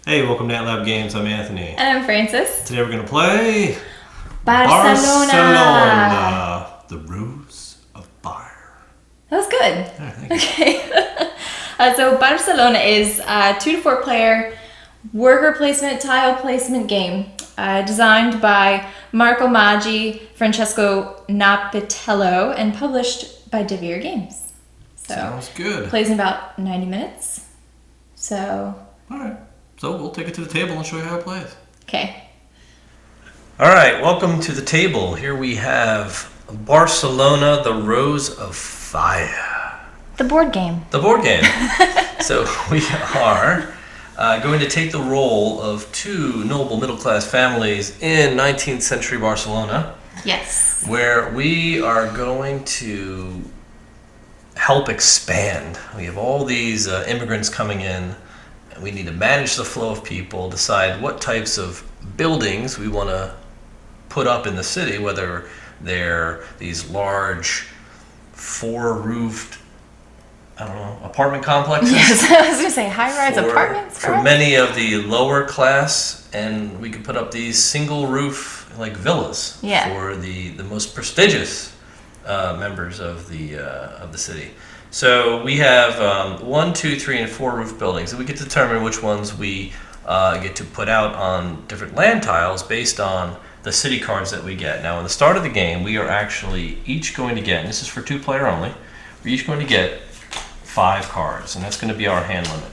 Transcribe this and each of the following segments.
Hey, welcome to AntLab Games. I'm Anthony. And I'm Francis. Today we're going to play Barcelona. The Rose of Fire. That was good. All right, thank you. Okay. So Barcelona is a 2 to 4 player worker placement, tile placement game designed by Marco Maggi, Francesco Napitello, and published by Devere Games. So Sounds good. Plays in about 90 minutes. So. All right. So we'll take it to the table and show you how it plays. Okay. All right. Welcome to the table. Here we have Barcelona, the Rose of Fire. The board game. The board game. So we are going to take the role of two noble middle-class families in 19th century Barcelona. Yes. Where we are going to help expand. We have all these immigrants coming in. And we need to manage the flow of people, decide what types of buildings we want to put up in the city, whether they're these large, four-roofed, apartment complexes. Yes, I was going to say high-rise apartments. For many of the lower class, and we could put up these single-roof like villas for the most prestigious members of the city. So we have 1, 2, 3, and 4 roof buildings, and we get to determine which ones we get to put out on different land tiles based on the city cards that we get. Now, in the start of the game, we are actually each going to get, and this is for 2-player only, we're each going to get 5 cards, and that's going to be our hand limit.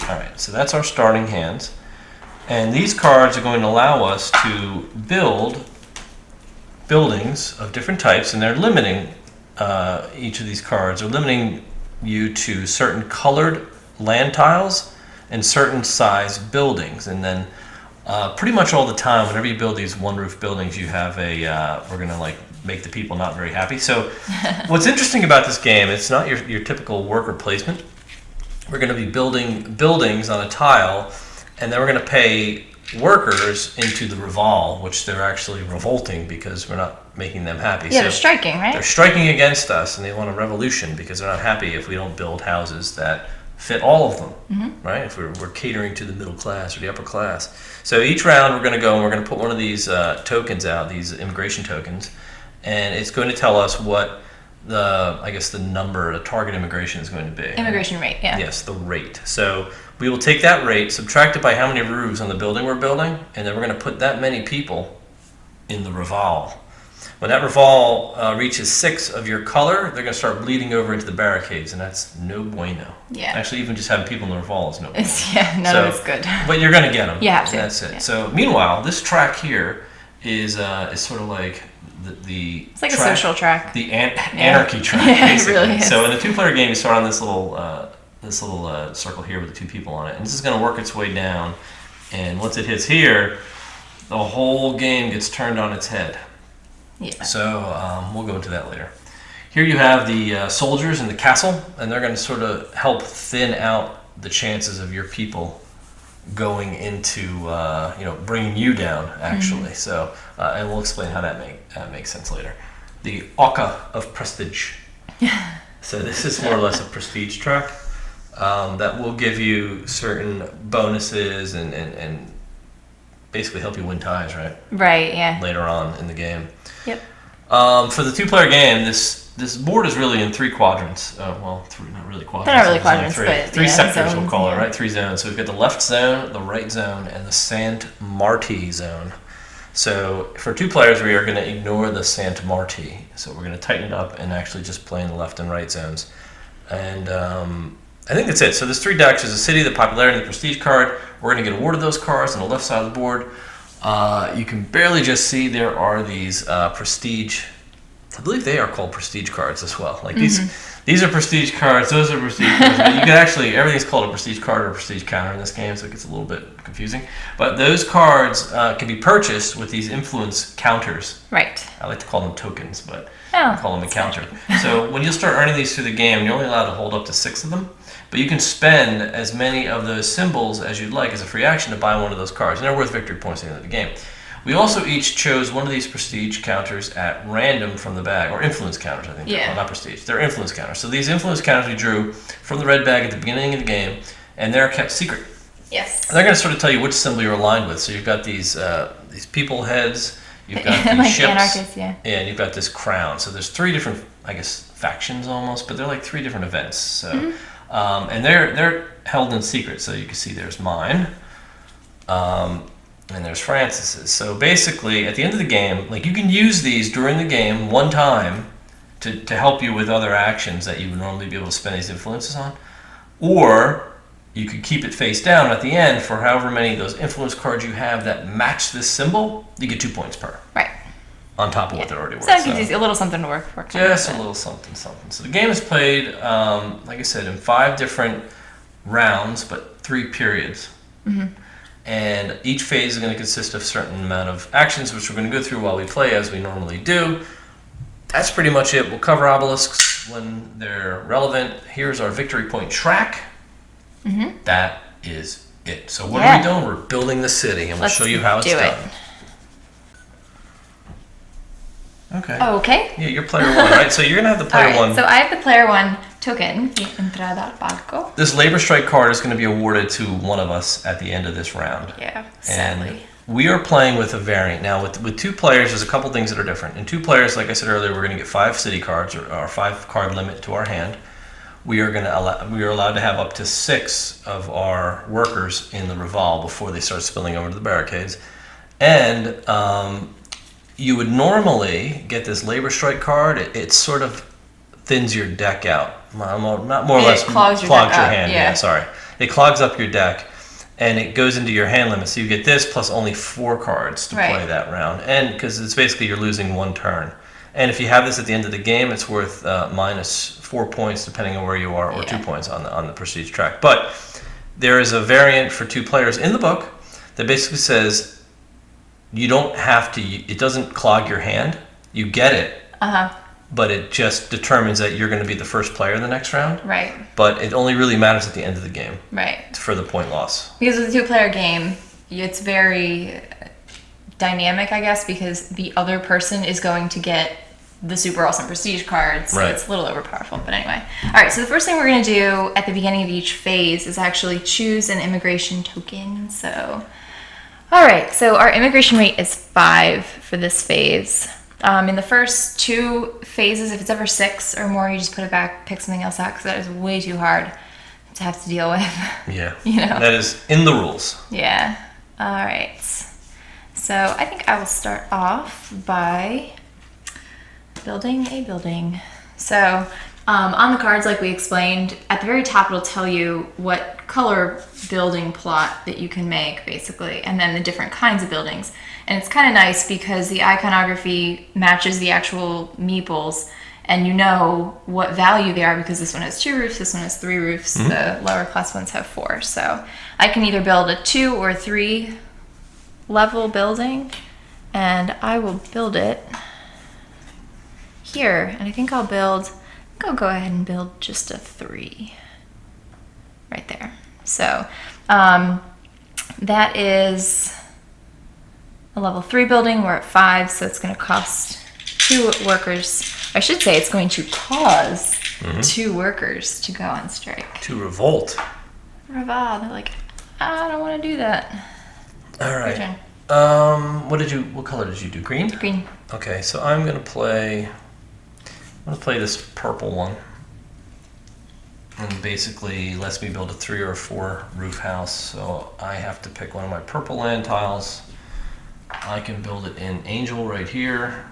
All right, so that's our starting hands, and these cards are going to allow us to build buildings of different types, and they're limiting each of these cards are limiting you to certain colored land tiles and certain size buildings. And then pretty much all the time, whenever you build these one roof buildings, you have we're going to make the people not very happy. So what's interesting about this game, it's not your typical worker placement. We're going to be building buildings on a tile, and then we're going to pay workers into the revolve, which they're actually revolting because we're not making them happy. Yeah, so they're striking, right? They're striking against us, and they want a revolution because they're not happy if we don't build houses that fit all of them, right? If we're catering to the middle class or the upper class. So each round we're going to go and we're going to put one of these tokens out, these immigration tokens, and it's going to tell us what the target immigration is going to be. Immigration rate, yeah. Yes, the rate. So we will take that rate, subtract it by how many roofs on the building we're building, and then we're going to put that many people in the revolve. When that revolve reaches 6 of your color, they're going to start bleeding over into the barricades, and that's no bueno. Yeah. Actually, even just having people in the revolve is no bueno. None of it's good. But you're going to get them. Yeah, that's it. Yeah. So meanwhile, this track here is sort of like the it's like track, a social track. The anarchy track, basically. It really is. So in the 2-player game, you start on this little circle here with the 2 people on it, and this is going to work its way down. And once it hits here, the whole game gets turned on its head. Yeah. So we'll go into that later. Here you have the soldiers in the castle, and they're going to sort of help thin out the chances of your people going into, bringing you down, actually. So, and we'll explain how that makes sense later. The Oca of Prestige. So this is more or less a prestige track that will give you certain bonuses and basically help you win ties, right? Right, yeah. Later on in the game. Yep. For the 2-player game, this board is really in 3 quadrants. Three, not really quadrants. They're not really quadrants, three sectors, zones, we'll call it, right? 3 zones. So we've got the left zone, the right zone, and the Sant Martí zone. So for 2 players, we are going to ignore the Sant Martí. So we're going to tighten it up and actually just play in the left and right zones. And I think that's it. So there's 3 decks. There's the city, the popularity, and the prestige card. We're going to get awarded those cards on the left side of the board. You can barely just see there are these prestige. I believe they are called prestige cards as well. Like these are prestige cards. Those are prestige cards. But you can actually, everything's called a prestige card or a prestige counter in this game, so it gets a little bit confusing. But those cards can be purchased with these influence counters. Right. I like to call them tokens, but I call them a counter. So when you start earning these through the game, you're only allowed to hold up to 6 of them. But you can spend as many of those symbols as you'd like as a free action to buy one of those cards. And they're worth victory points at the end of the game. We also each chose one of these prestige counters at random from the bag, or influence counters, I think. Yeah. Not prestige. They're influence counters. So these influence counters we drew from the red bag at the beginning of the game, and they're kept secret. Yes. And they're going to sort of tell you which symbol you're aligned with. So you've got these people heads, you've got these like ships, anarchists, yeah. and you've got this crown. So there's 3 different, I guess, factions almost, but they're like 3 different events. So, and they're held in secret. So you can see there's mine, and there's Francis's. So basically, at the end of the game, like you can use these during the game one time to help you with other actions that you would normally be able to spend these influences on, or you could keep it face down at the end for however many of those influence cards you have that match this symbol. You get 2 points per. Right. On top of what they're already worth. So it gives you a little something to work for. Just a little something, something. So the game is played, like I said, in 5 different rounds, but 3 periods. And each phase is going to consist of a certain amount of actions, which we're going to go through while we play, as we normally do. That's pretty much it. We'll cover obelisks when they're relevant. Here's our victory point track. That is it. So what are we doing? We're building the city, and we'll show you how it's done. Okay. Okay. Yeah, you're player 1, right? So you're going to have the player 1. So I have the player 1 token, the entrada al barco. This labor strike card is going to be awarded to one of us at the end of this round. Yeah, sadly. And we are playing with a variant. Now, with 2 players, there's a couple things that are different. In 2 players, like I said earlier, we're going to get 5 city cards, or our 5 card limit to our hand. We are allowed to have up to 6 of our workers in the revolve before they start spilling over to the barricades. And you would normally get this labor strike card. It sort of thins your deck out. Not more or less clogs your hand. Yeah, sorry. It clogs up your deck, and it goes into your hand limit. So you get this plus only 4 cards to play that round. And because it's basically you're losing 1 turn. And if you have this at the end of the game, it's worth minus 4 points depending on where you are, or 2 points on the prestige track. But there is a variant for 2 players in the book that basically says you don't have to. It doesn't clog your hand. You get it. But it just determines that you're going to be the first player in the next round. Right. But it only really matters at the end of the game. Right. For the point loss. Because with a 2-player game, it's very dynamic, I guess, because the other person is going to get the super awesome prestige cards, so it's a little overpowerful. But anyway. All right, so the first thing we're going to do at the beginning of each phase is actually choose an immigration token. So, all right, so our immigration rate is 5 for this phase. In the first 2 phases, if it's ever 6 or more, you just put it back, pick something else out, because that is way too hard to have to deal with. Yeah. You know? That is in the rules. Yeah. All right. So I think I will start off by building a building. So on the cards, like we explained, at the very top it'll tell you what color building plot that you can make, basically, and then the different kinds of buildings. And it's kind of nice because the iconography matches the actual meeples, and you know what value they are because this one has 2 roofs, this one has 3 roofs, the lower class ones have 4. So I can either build a 2 or 3 level building, and I will build it here. And I think I'll go ahead and build just a 3 right there. So that is a level 3 building. We're at 5, so it's going to cost 2 workers. I should say it's going to cause 2 workers to go on strike. To revolt. They're like, I don't want to do that. All right. What color did you do? Green? Green. Okay, so I'm gonna play this purple one. And basically lets me build a 3 or 4 roof house. So I have to pick one of my purple land tiles. I can build it in Angel right here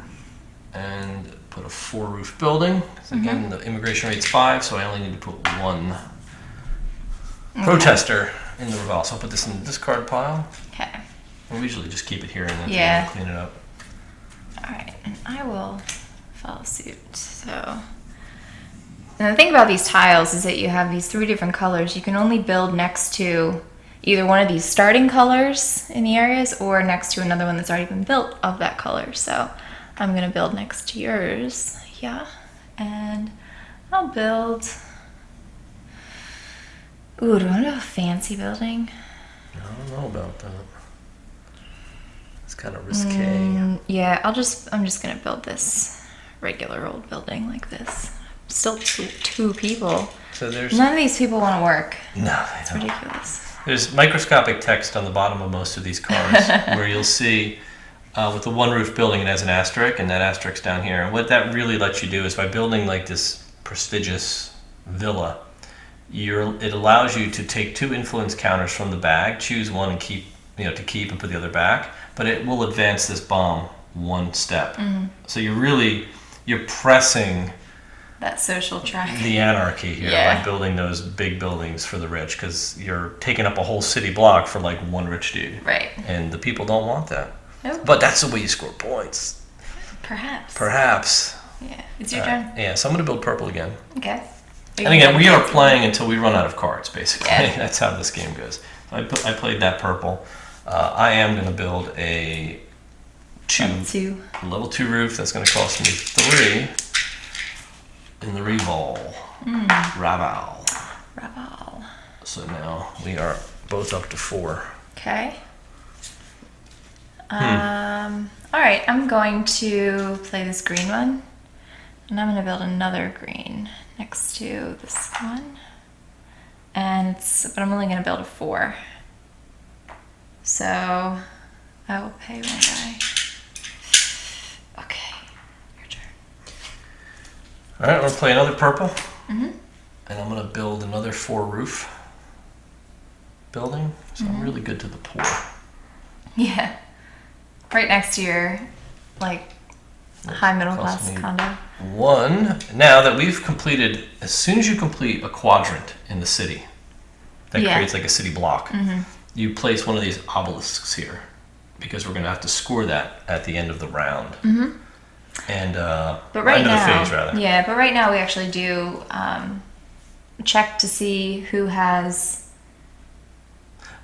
and put a 4 roof building. So again, the immigration rate's 5, so I only need to put 1 protester in the revolve. So I'll put this in the discard pile. Okay. We usually just keep it here and then clean it up. All right, and I will follow suit. So, and the thing about these tiles is that you have these 3 different colors. You can only build next to either one of these starting colors in the areas or next to another one that's already been built of that color. So I'm gonna build next to yours, and I'll build. Ooh, do I want to do a fancy building? I don't know about that. It's kind of risque. Yeah, I'm just gonna build this regular old building like this. still two people. So there's None of these people want to work. no, It's they don't. ridiculous. There's microscopic text on the bottom of most of these cars where you'll see with the one roof building, it has an asterisk, and that asterisk down here. And what that really lets you do is by building like this prestigious villa, it allows you to take 2 influence counters from the bag, choose one and keep and put the other back, but it will advance this bomb 1 step. So you're pressing That social track. the anarchy here Yeah. by building those big buildings for the rich, because you're taking up a whole city block for like one rich dude. Right. And the people don't want that. Nope. But that's the way you score points. Perhaps. Yeah. It's your turn. Yeah, so I'm going to build purple again. Okay. And again, we are playing until we run out of cards, basically. Yeah. That's how this game goes. So I played that purple. I am going to build a level 2 roof. That's going to cost me 3 in the Revol. Raval. So now we are both up to 4. Okay. All right, I'm going to play this green one, and I'm going to build another green next to this one. But I'm only going to build a 4. So I will pay one guy. Okay, your turn. All right, I'm going to play another purple. And I'm going to build another 4 roof building. So I'm really good to the poor. Yeah. Right next to your, high middle class Cost me condo. 1. Now that we've completed, as soon as you complete a quadrant in the city, that creates like a city block, you place one of these obelisks here, because we're going to have to score that at the end of the round. And But right end now, of the phase, rather. Yeah, but right now we actually do check to see who has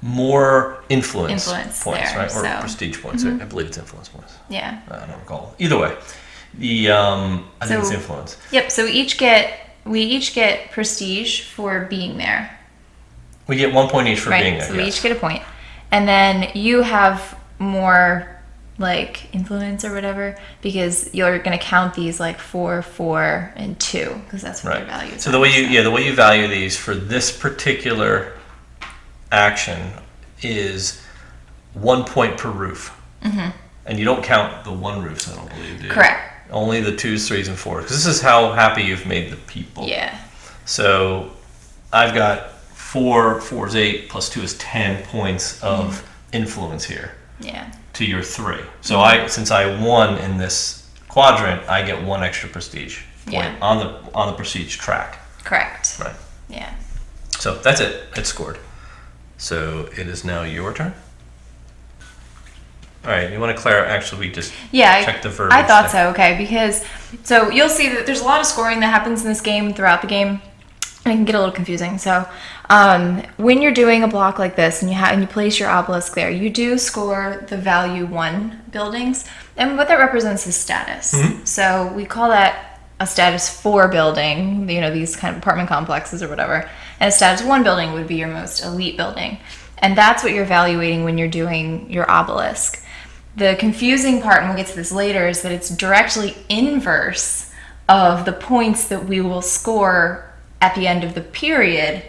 more influence Influence points, there, right? Or so- prestige points. I believe it's influence points. Yeah. I don't recall. Either way, I think it's So- influence. Yep. So we each get prestige for being there. We get 1 point each for Right. being there. So we yes. each get a point, and then you have more influence or whatever, because you're going to count these 4, 4, and 2, because that's what their Right. values So are. the way you value these for this particular action is 1 point per roof. And you don't count the 1 roofs, I don't believe, do you? Correct. Only the 2s, 3s, and 4s. Because this is how happy you've made the people. Yeah. So I've got 4 is 8, plus 2 is 10 points of influence here Yeah. to your 3. So since I won in this quadrant, I get 1 extra prestige point Yeah. on the prestige track. Correct. Right. Yeah. So that's it. It's scored. So it is now your turn. All right. You want to clarify? Actually, we just Yeah, check the verbiage. I thought there. so. Okay, because so you'll see that there's a lot of scoring that happens in this game throughout the game, and it can get a little confusing. So when you're doing a block like this and you place your obelisk there, you do score the value 1 buildings, and what that represents is status. So we call that a status 4 building. These kind of apartment complexes or whatever, and a status 1 building would be your most elite building, and that's what you're evaluating when you're doing your obelisk. The confusing part, and we'll get to this later, is that it's directly inverse of the points that we will score at the end of the period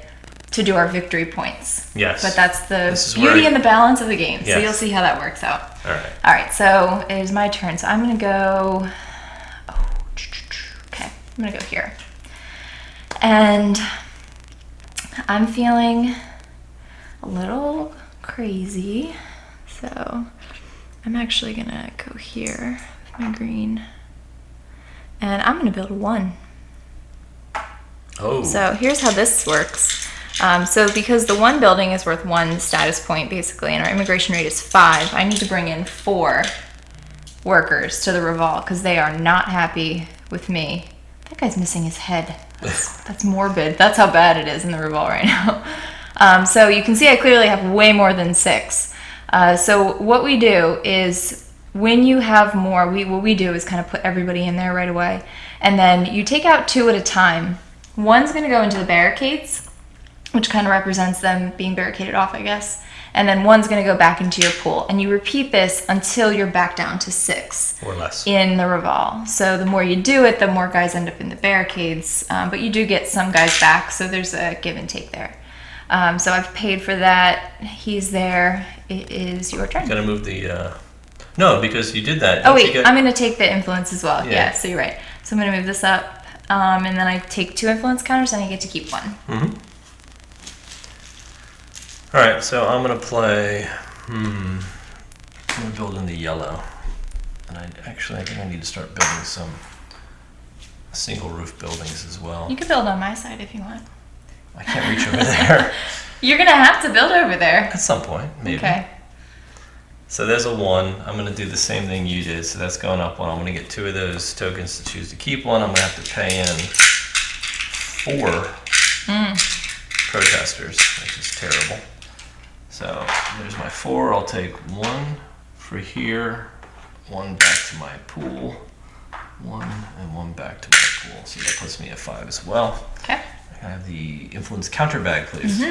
to do our victory points. Yes. But that's This is the where beauty and the balance of the game. So Yes. you'll see how that works out. All right. All right, so it is my turn. So I'm going to go... Okay, I'm going to go here. And I'm feeling a little crazy. So I'm actually going to go here with my green. And I'm going to build a 1. Oh. So here's how this works. So because the 1 building is worth 1 status point, basically, and our immigration rate is 5, I need to bring in 4 workers to the Revolve because they are not happy with me. That guy's missing his head. That's morbid. That's how bad it is in the Revolve right now. So you can see I clearly have way more than 6. So what we do is when you have more, what we do is kind of put everybody in there right away. And then you take out 2 at a time. One's going to go into the barricades, which kind of represents them being barricaded off, I guess. and then 1's going to go back into your pool. And you repeat this until you're back down to 6 or less in the revolve. So the more you do it, the more guys end up in the barricades. But you do get some guys back, so there's a give and take there. So I've paid for that. He's there. It is your turn. Gotta move the. No, because you did that. Oh wait, I'm going to take the influence as well. Yeah, so you're right. So I'm going to move this up, and then I take 2 influence counters, and I get to keep 1. Mm-hmm. All right, so I'm going to play. I'm going to build in the yellow, and I think I need to start building some single roof buildings as well. You can build on my side if you want. I can't reach over there. You're going to have to build over there. At some point, maybe. Okay. So there's a 1. I'm going to do the same thing you did. So that's going up 1. I'm going to get 2 of those tokens to choose to keep 1. I'm going to have to pay in 4 protesters, which is terrible. So there's my 4. I'll take 1 for here, 1 back to my pool, 1 and 1 back to my pool. So that puts me at 5 as well. Okay. I can have the influence counter bag, please.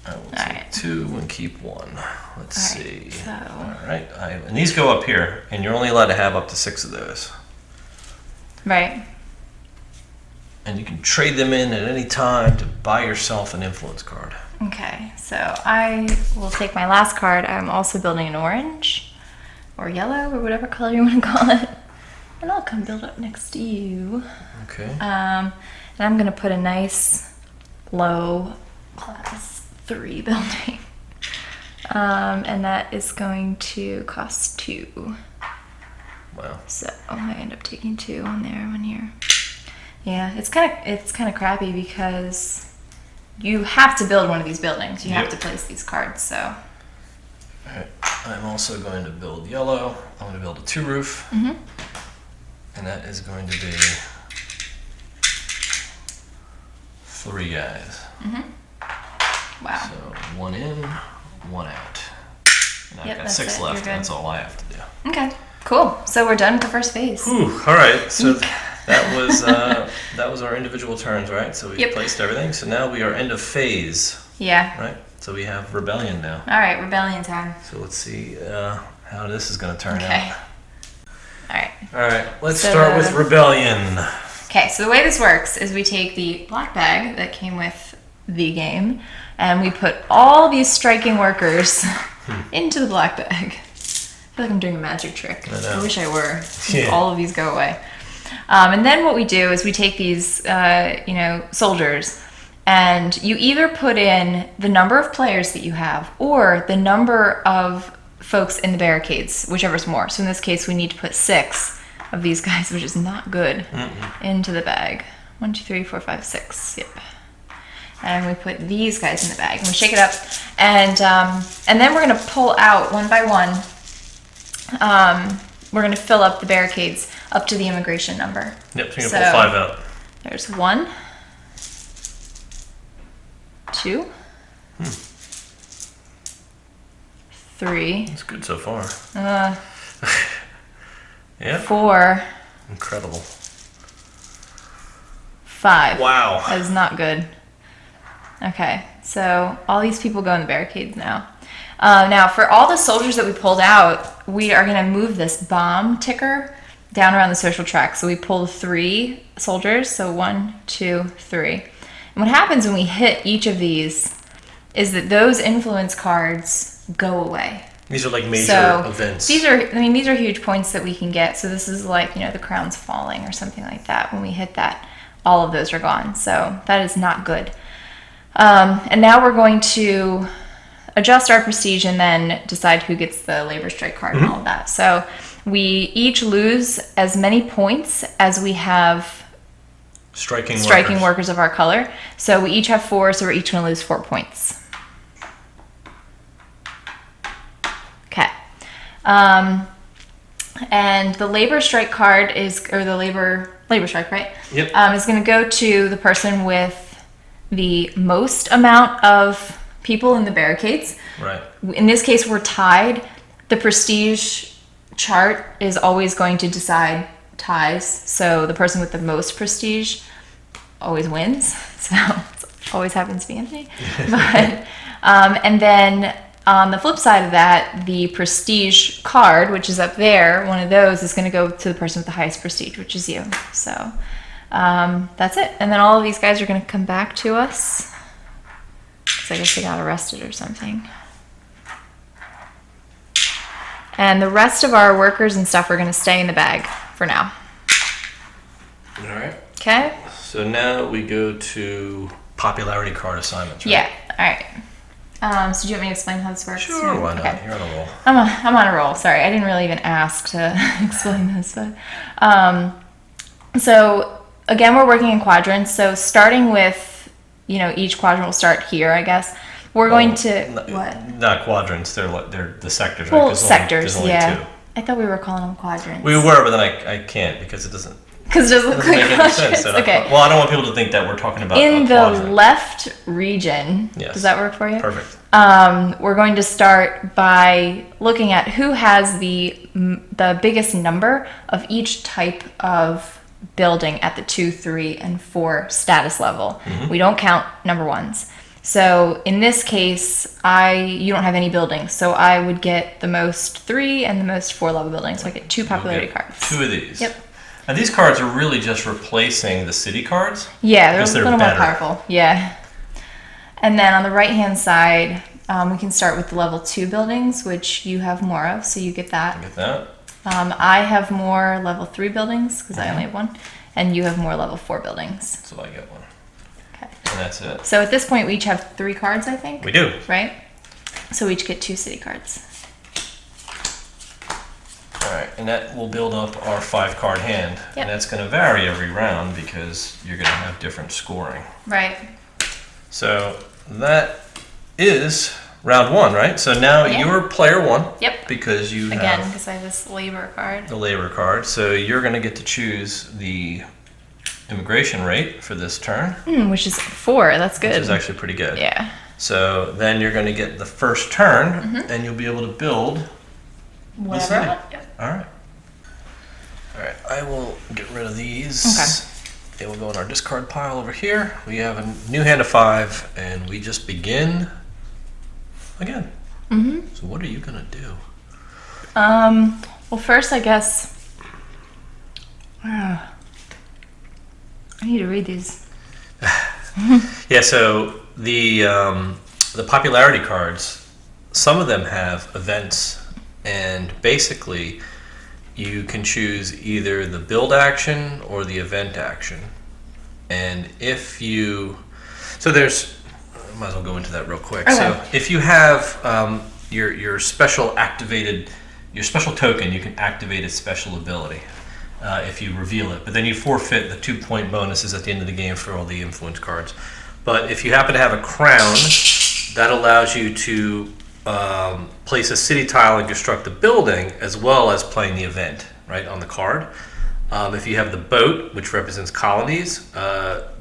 I will take 2 and keep 1. Let's see. So. All right. And these go up here, and you're only allowed to have up to 6 of those. Right. And you can trade them in at any time to buy yourself an influence card. Okay, so I will take my last card. I'm also building an orange or yellow or whatever color you want to call it. And I'll come build up next to you. Okay. And I'm going to put a nice low class 3 building. And that is going to cost 2. Wow. So I end up taking 2 on there, 1 here. Yeah, it's kind of crappy because you have to build one of these buildings. You have to place these cards. So. All right. I'm also going to build yellow. I'm going to build a 2 roof. And that is going to be 3 guys. Wow. So 1 in, 1 out. And I've got that's 6 it. left. You're good. That's all I have to do. Okay, cool. So we're done with the first phase. Whew. All right. So that was our individual turns, right? So we placed everything. So now we are end of phase. Yeah. Right. So we have rebellion now. All right, rebellion time. So let's see how this is going to turn Okay. out. All right. All right. Let's start with rebellion. Okay, so the way this works is we take the black bag that came with the game, and we put all these striking workers into the black bag. I feel like I'm doing a magic trick. I know. wish I were. Yeah. All of these go away. And then what we do is we take these, soldiers, and you either put in the number of players that you have or the number of folks in the barricades, whichever's more. So in this case, we need to put 6 of these guys, which is not good, into the bag. 1, 2, 3, 4, 5, 6. Yep. And we put these guys in the bag, and we shake it up, and then we're gonna pull out 1 by 1. We're gonna fill up the barricades up to the immigration number. Yep. So you're gonna pull 5 out. There's 1, 2, 3. It's good so far. Yeah. 4. Incredible. 5. Wow. That is not good. Okay, so all these people go in the barricades now. Now, for all the soldiers that we pulled out, we are going to move this bomb ticker down around the social track. So we pull 3 soldiers. So 1, 2, 3. And what happens when we hit each of these is that those influence cards go away. These are like major events. These are huge points that we can get. So this is like, the crown's falling or something like that. When we hit that, all of those are gone. So that is not good. And now we're going to adjust our prestige and then decide who gets the labor strike card and all of that. So we each lose as many points as we have striking workers of our color. So we each have 4, so we're each going to lose 4 points. Okay. And the labor strike card the labor strike, right? Yep. Is going to go to the person with the most amount of people in the barricades. Right. In this case, we're tied. The prestige chart is always going to decide ties. So the person with the most prestige always wins. So it's always happens to be Anthony. But and then on the flip side of that, the prestige card, which is up there, one of those is going to go to the person with the highest prestige, which is you. So that's it. And then all of these guys are going to come back to us. So I guess they got arrested or something. And the rest of our workers and stuff are going to stay in the bag for now. All right. Okay? So now we go to popularity card assignments, right? Yeah. All right. So do you want me to explain how this works? Sure, why not? You're on a roll. I'm on a roll. Sorry, I didn't really even ask to explain this. But so again, we're working in quadrants. So starting with, each quadrant will start here, I guess. We're going to what? Not quadrants. They're the sectors, right? Well, 'Cause sectors. there's only Yeah. two. I thought we were calling them quadrants. We were, but then I can't because it doesn't. Because it doesn't look Doesn't like make any sense. quadrants. Okay. Well, I don't want people to think that we're talking about In a the quadrant. left region, Yes. does that work for you? Perfect. We're going to start by looking at who has the biggest number of each type of building at the 2, 3, and 4 status level. Mm-hmm. We don't count number ones. So in this case, you don't have any buildings, so I would get the most 3 and the most 4 level buildings. So I get 2 popularity You'll get cards. 2 of these. Yep. And these cards are really just replacing the city cards. Yeah, Because they're they're a little better. more powerful. Yeah. And then on the right-hand side, we can start with the level 2 buildings, which you have more of, so you get that. Get that? I have more level 3 buildings, because I only have 1, and you have more level 4 buildings. So I get one. Okay. And that's it. So at this point, we each have 3 cards, I think. We do. Right? So we each get 2 city cards. All right, and that will build up our 5-card hand. Yep. And that's going to vary every round because you're going to have different scoring. Right. So that is round 1, right? So now Yeah. you're player 1. Yep. Because you Again, have because I have this labor card. the labor card. So you're going to get to choose the immigration rate for this turn, Which is 4. That's good. which is actually pretty good. Yeah. So then you're going to get the first turn, Mm-hmm. and you'll be able to build. Whatever. city. Yep. All right. All right. I will get rid of these. Okay. They will go in our discard pile over here. We have a new hand of 5, and we just begin again. Mm-hmm. So what are you going to do? Well, first, I guess. I need to read these. Yeah. So the popularity cards, some of them have events, and basically you can choose either the build action or the event action. And if you, so there's, I might as well go into that real quick. Okay. So if you have your special activated, your special token, you can activate its special ability if you reveal it. But then you forfeit the 2-point bonuses at the end of the game for all the influence cards. But if you happen to have a crown, that allows you to place a city tile and construct the building, as well as playing the event, right, on the card. If you have the boat, which represents colonies,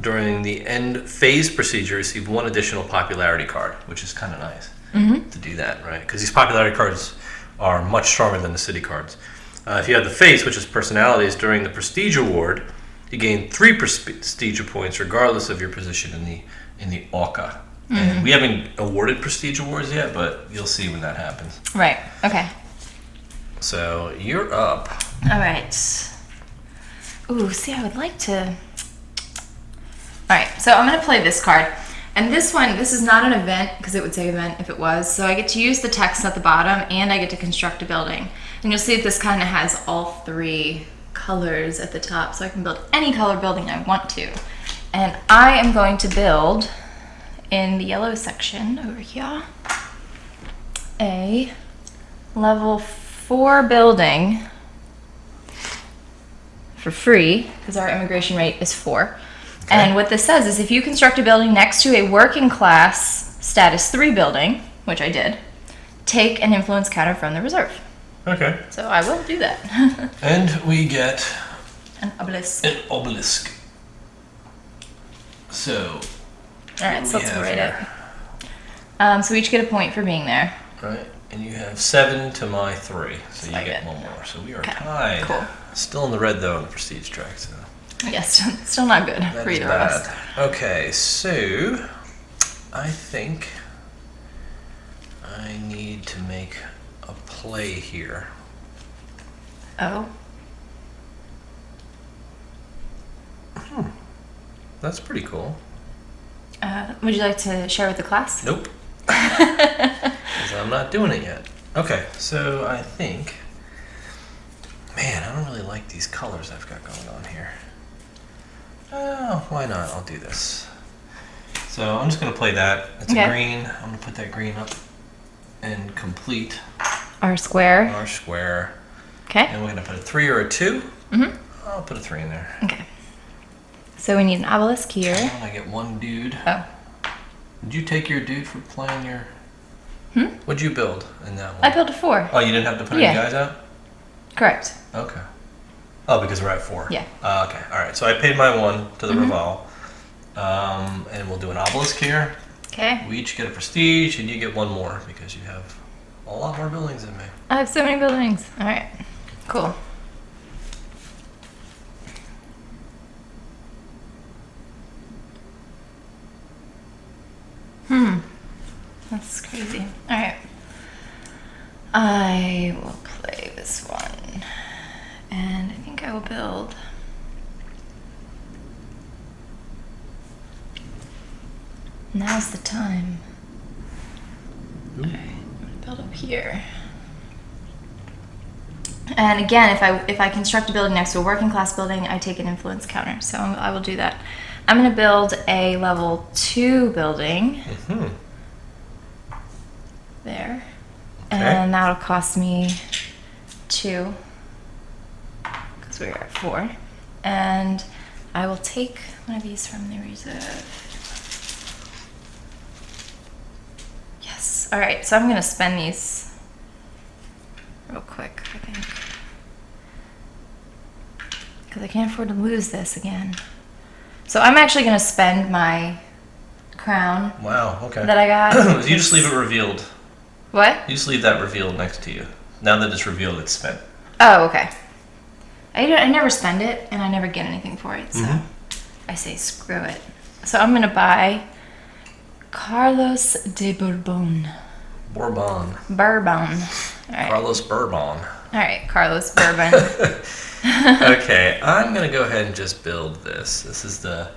during the end phase procedure, you receive 1 additional popularity card, which is kind of nice to do that, right? Because these popularity cards are much stronger than the city cards. If you have the face, which is personalities, during the prestige award, you gain 3 prestige points, regardless of your position in the AUCA. And we haven't awarded prestige awards yet, but you'll see when that happens. Right. Okay. So you're up. All right. Ooh, see, I would like to. All right, so I'm going to play this card. And this one, this is not an event, because it would say event if it was. So I get to use the text at the bottom, and I get to construct a building. And you'll see that this kind of has all 3 colors at the top, so I can build any color building I want to. And I am going to build, in the yellow section over here, a level 4 building for free, because our immigration rate is 4. Okay. And what this says is if you construct a building next to a working class status 3 building, which I did, take an influence counter from the reserve. Okay. So I will do that. And we get An obelisk. an obelisk. So, All right, so we let's have rate here? it. So we each get a point for being there. right, and you have 7 to my 3, so you I get get- 1 more. So we are Okay, tied. cool. Still in the red though on the prestige track. So Yes, still not good that for is either of us. bad. Okay, so I think I need to make a play here. Oh. That's pretty cool. Would you like to share with the class? Nope. Because I'm not doing it yet. Okay, so I think... Man, I don't really like these colors I've got going on here. Oh, why not? I'll do this. So I'm just going to play that. It's a green. I'm going to put that green up and complete Our square. our square. Okay. And we're going to put a 3 or a 2. Mm-hmm. I'll put a 3 in there. Okay. So we need an obelisk here. And I get one dude. Oh. Did you take your dude for playing your... What'd you build in that one? I built a 4. Oh, you didn't have to put Yeah. any guys out? Correct. Okay. Oh, because we're at 4. Yeah. Okay. All right. So I paid my 1 to the Reval. And we'll do an obelisk here. Okay. We each get a prestige, and you get 1 more because you have a lot more buildings than me. I have so many buildings. All right. Cool. That's crazy. All right. I will play this one. And I think I will build. Now's the time. Ooh. All right, I'm gonna build up here. And again, if I construct a building next to a working class building, I take an influence counter. So I will do that. I'm gonna build a level 2 building. There. Okay. And that'll cost me 2. Because we're at 4. And I will take one of these from the reserve. Yes. All right. So I'm going to spend these real quick, I think. Because I can't afford to lose this again. So I'm actually going to spend my crown Wow. Okay. that I got. You just leave it revealed. What? You just leave that revealed next to you. Now that it's revealed, it's spent. Oh, okay. I never spend it, and I never get anything for it, so I say screw it. So I'm going to buy Carlos de Bourbon. Bourbon. Bourbon. All right. Carlos Bourbon. All right, Carlos Bourbon. Okay, I'm going to go ahead and just build this. This is the...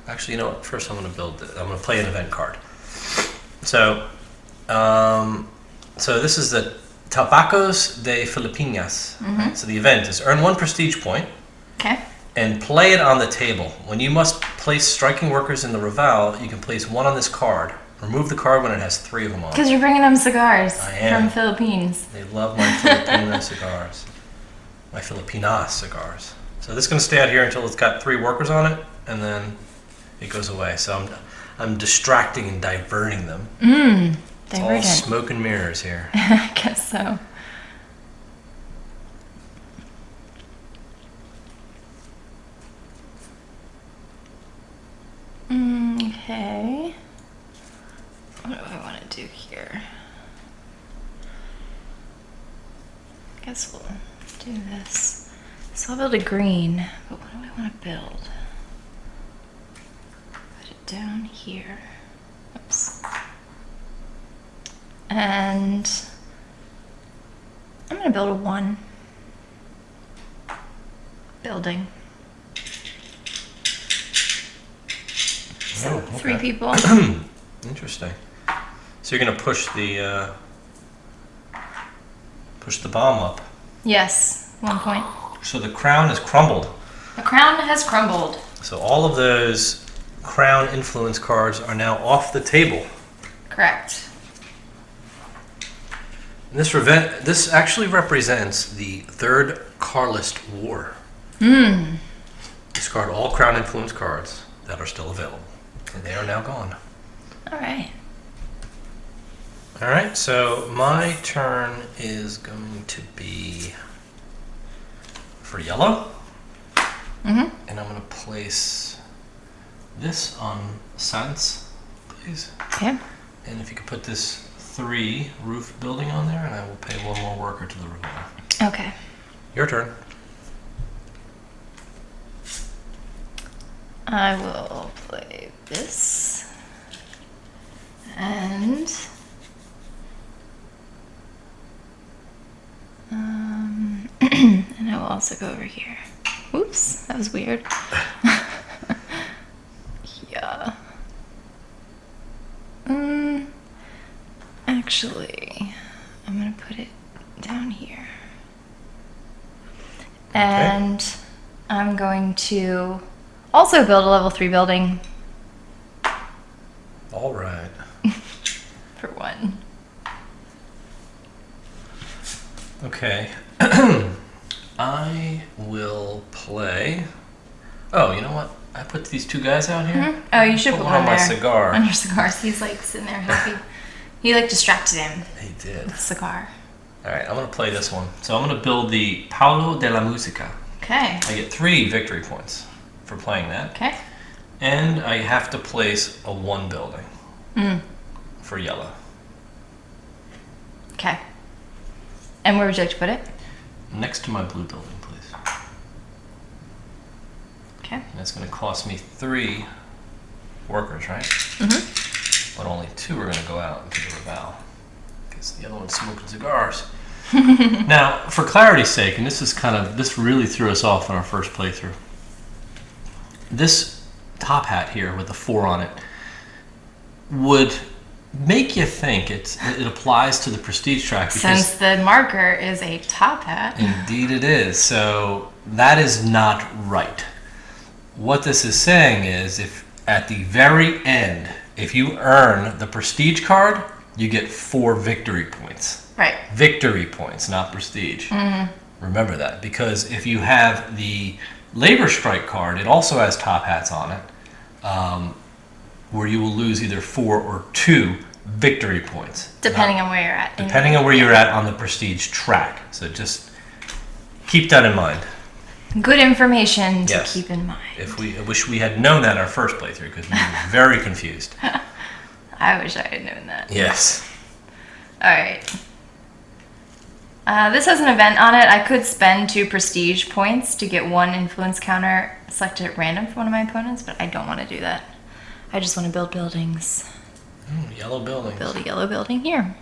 Actually, you know what? First, I'm going to build this. I'm going to play an event card. So, so this is the Tabacos de Filipinas. Right? So the event is earn 1 prestige point Okay. and play it on the table. When you must place striking workers in the Reval, you can place 1 on this card. Remove the card when it has 3 of them on it. Because you're bringing them cigars I am. from Philippines. They love my Filipino cigars. My Filipinas cigars. So this is going to stay out here until it's got 3 workers on it, and then it goes away. So I'm distracting and diverting them. It's all Divergent. smoke and mirrors here. I guess so. Okay. What do I want to do here? I guess we'll do this. So I'll build a green, but what do I want to build? Put it down here. Oops. And I'm going to build a 1 building. So Oh, 3 okay. people. Interesting. So you're going to push the bomb up. Yes, 1 point. So the crown is crumbled. The crown has crumbled. So all of those crown influence cards are now off the table. Correct. And this actually represents the 3rd Carlist War. Discard all crown influence cards that are still available. And they are now gone. All right. Alright, so my turn is going to be for yellow. And I'm going to place this on Sans, please. Okay. And if you could put this 3 roof building on there, and I will pay 1 more worker to the revolver. Okay. Your turn. I will play this. And and I will also go over here. Oops, that was weird. Yeah. Actually, I'm gonna put it down here. And I'm going to also build a level 3 building. All right. For one. Okay. I will play. Oh, you know what? I put these two guys out here. Mm-hmm. Oh, you should put one on my there. cigar. On your cigars. He's like sitting there happy. He like distracted him He did. with the cigar. All right, I'm gonna play this one. So I'm gonna build the Paulo de la Musica. Okay. I get 3 victory points for playing that. Okay. And I have to place a 1 building for yellow. Okay. And where would you like to put it? Next to my blue building, please. Okay. And that's going to cost me 3 workers, right? Mm-hmm. But only 2 are going to go out into the Raval because the other one's smoking cigars. Now, for clarity's sake, and this really threw us off on our first playthrough. This top hat here with the 4 on it would make you think it applies to the prestige track. Since the marker is a top hat. Indeed it is. So that is not right. What this is saying is if at the very end, if you earn the prestige card, you get 4 victory points. Right. Victory points, not prestige. Mm-hmm. Remember that. Because if you have the Labor Strike card, it also has top hats on it, where you will lose either 4 or 2 victory points. Depending on where you're at. Depending on where you're at on the prestige track. So just keep that in mind. Good information to Yes. keep in mind. I wish we had known that our first playthrough because we were very confused. I wish I had known that. Yes. Alright. This has an event on it. I could spend 2 prestige points to get 1 influence counter selected at random for one of my opponents, but I don't want to do that. I just want to build buildings. Yellow building. Build a yellow building here.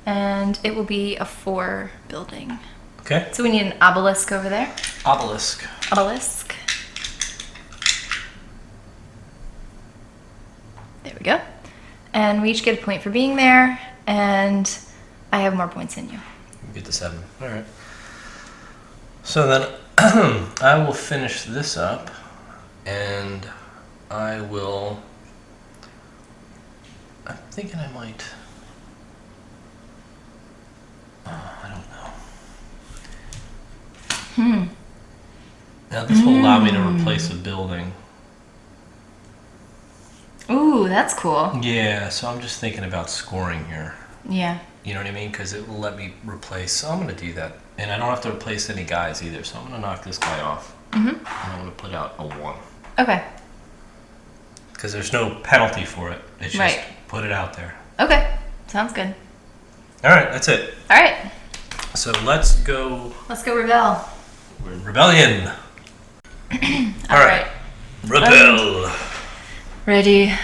And it will be a 4 building. Okay. So we need an obelisk over there. Obelisk. Obelisk. There we go. And we each get a point for being there, and I have more points than you. You get the 7. All right. So then I will finish this up, and I will. I'm thinking I might. I don't know. Now this will allow me to replace a building. Ooh, that's cool. Yeah, so I'm just thinking about scoring here. Yeah. You know what I mean? Because it will let me replace. So I'm going to do that. And I don't have to replace any guys either. So I'm going to knock this guy off. Mm-hmm. And I'm going to put out a 1. Okay. Because there's no penalty for it. It's just Right. put it out there. Okay. Sounds good. All right, that's it. All right. So let's go. Let's go rebel. We're in rebellion. All right. Rebel. Ready. All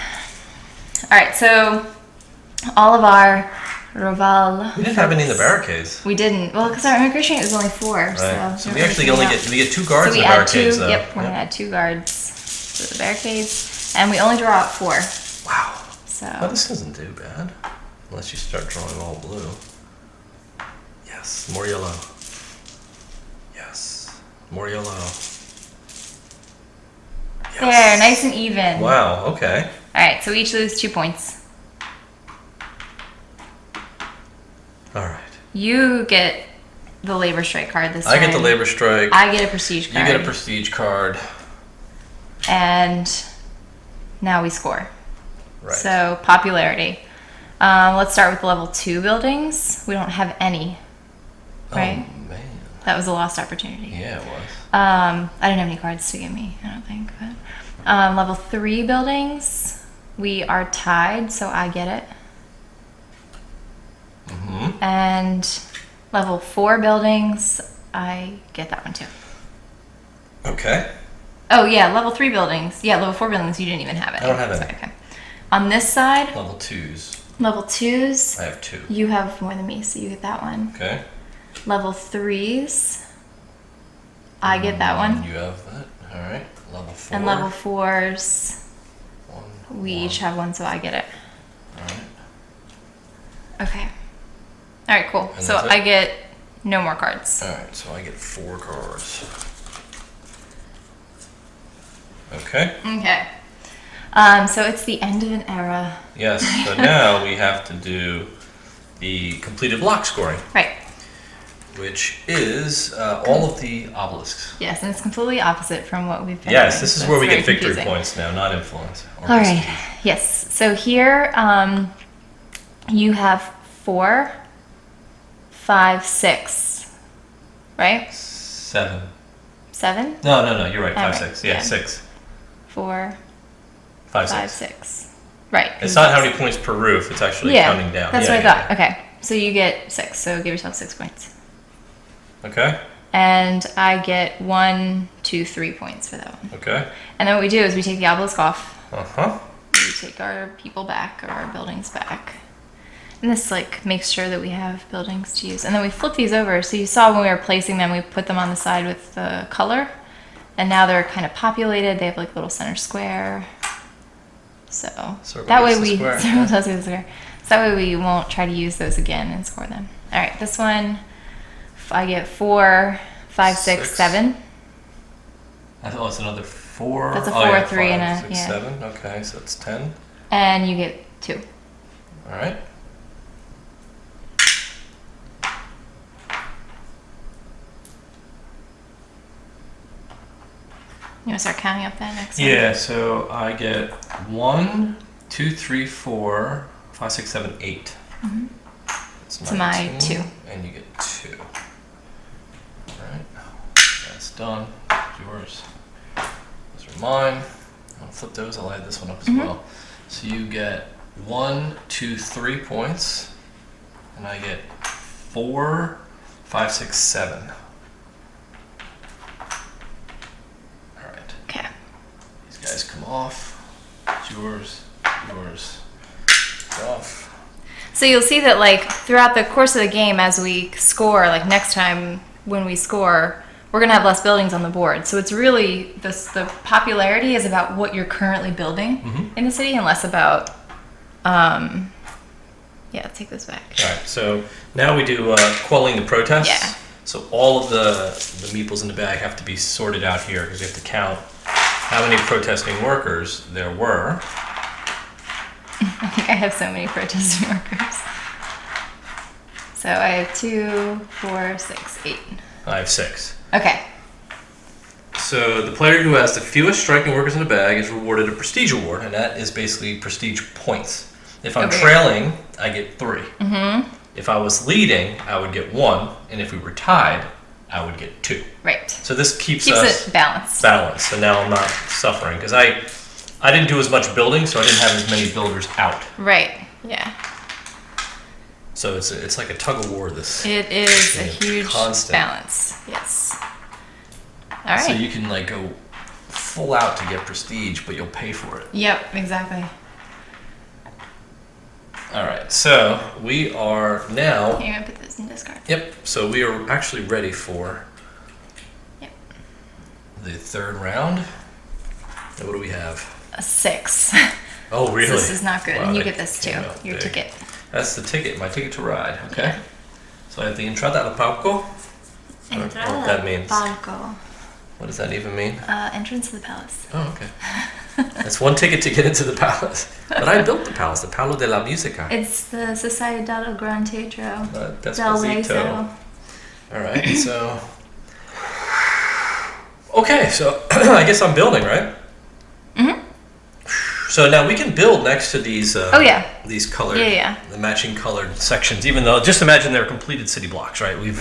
right. So all of our Raval. We didn't have any in the barricades. We didn't. Well, because our immigration is only 4. Right. So we we're actually figuring only out. get 2 guards So in we the add 2. barricades, though. Yep. We're gonna add 2 guards to the barricades, and we only draw out 4. Wow. So. Well, this doesn't do bad. Unless you start drawing all blue. Yes. More yellow. Yes. More yellow. Yes. There, nice and even. Wow, okay. All right, so we each lose 2 points. All right. You get the labor strike card this time. I get the labor strike. I get a prestige You card. get a prestige card. And now we score. Right. So popularity. Let's start with the level 2 buildings. We don't have any, right? Oh, man. That was a lost opportunity. Yeah, it was. I didn't have any cards to give me, I don't think. But level 3 buildings, we are tied, so I get it. Mm-hmm. And level 4 buildings, I get that one too. Okay. Oh yeah, level 3 buildings. Yeah, level 4 buildings, you didn't even have it. I don't have it. Sorry, okay. On this side, Level 2s. level 2s, I have 2. you have more than me, so you get that one. Okay. Level 3s, I get that one. You have that. All right. Level 4. And level 4s, One, we each have one, so I get it. All right. Okay. All right, cool. And So that's it? I get no more cards. All right. So I get 4 cards. Okay. Okay. So it's the end of an era. Yes. So now we have to do the completed block scoring, Right. which is all of the obelisks. Yes, and it's completely opposite from what we've been Yes, doing, this is so where it's we very get victory confusing. points now, not influence. Or All right. prestige. Yes. So here, you have 4, 5, 6. Right? 7. 7, No. You're right. 5, All right, 6. Yeah, yeah. 6. 4, 5, 5, 6. 6. Right. It's not how many points per roof. It's actually counting down. That's Yeah, what I yeah, thought. Okay. So you get 6. So give yourself 6 points. yeah. Okay. And I get 1, 2, 3 points for that one. Okay. And then what we do is we take the obelisk off. Uh-huh. We take our people back, or our buildings back. And this like makes sure that we have buildings to use. And then we flip these over. So you saw when we were placing them, we put them on the side with the color. And now they're kind of populated. They have like a little center square. So Circle that way gets the we square. circle does get the square. So that way we won't try to use those again and score them. All right, this one I get 4, 5, 6, 6. 7. I thought it was another 4. That's a Oh, 4, yeah, 3, and 5, a 6, yeah. 7. Okay, so it's 10. And you get 2. All right. You want to start counting up that next one? Yeah, so I get 1, 2, 3, 4, 5, 6, 7, 8. Mhm. It's To my 19, 2. And you get 2. All right. That's done. Yours. Those are mine. I'll flip those. I'll add this one up as well. So you get 1, 2, 3 points. And I get 4, 5, 6, 7. All right. Okay. These guys come off. It's yours. Yours. It's off. So you'll see that like throughout the course of the game as we score, like next time when we score, we're going to have less buildings on the board. So it's really, the popularity is about what you're currently building in the city and less about, yeah, take this back. All right, so now we do quelling the protests. Yeah. So all of the meeples in the bag have to be sorted out here because we have to count how many protesting workers there were. I think I have so many protesting workers. So I have 2, 4, 6, 8. I have 6. Okay. So the player who has the fewest striking workers in the bag is rewarded a prestige award, and that is basically prestige points. If I'm Okay. trailing, I get 3. If I was leading, I would get 1, and if we were tied, I would get 2. Right. So this keeps Keeps us it balanced. balanced, and now I'm not suffering because I didn't do as much building, so I didn't have as many builders out. Right. Yeah. So it's like a tug of war. This It is a It's huge constant. balance. Yes. All right. So you can like go full out to get prestige, but you'll pay for it. Yep, exactly. All right, so we are now. You're gonna put this in discard. Yep. So we are actually ready for. Yep. The third round. Now what do we have? A 6. Oh, really? This is not good. Wow, And you that get this too. came out Your big. ticket. That's the ticket. My ticket to ride. Okay. So I have the entrada al palco. I don't know what that means. Palco. What does that even mean? Entrance to the palace. Oh, okay. That's one ticket to get into the palace. But I built the palace, the Palo de la Musica. It's the Sociedad del Gran Teatro. Del Despacito. Hueso. All right, so. Okay, so I guess I'm building, right? Mhm. So now we can build next to these. Oh, yeah. These colored, Yeah. the matching colored sections. Even though, just imagine they're completed city blocks, right? We've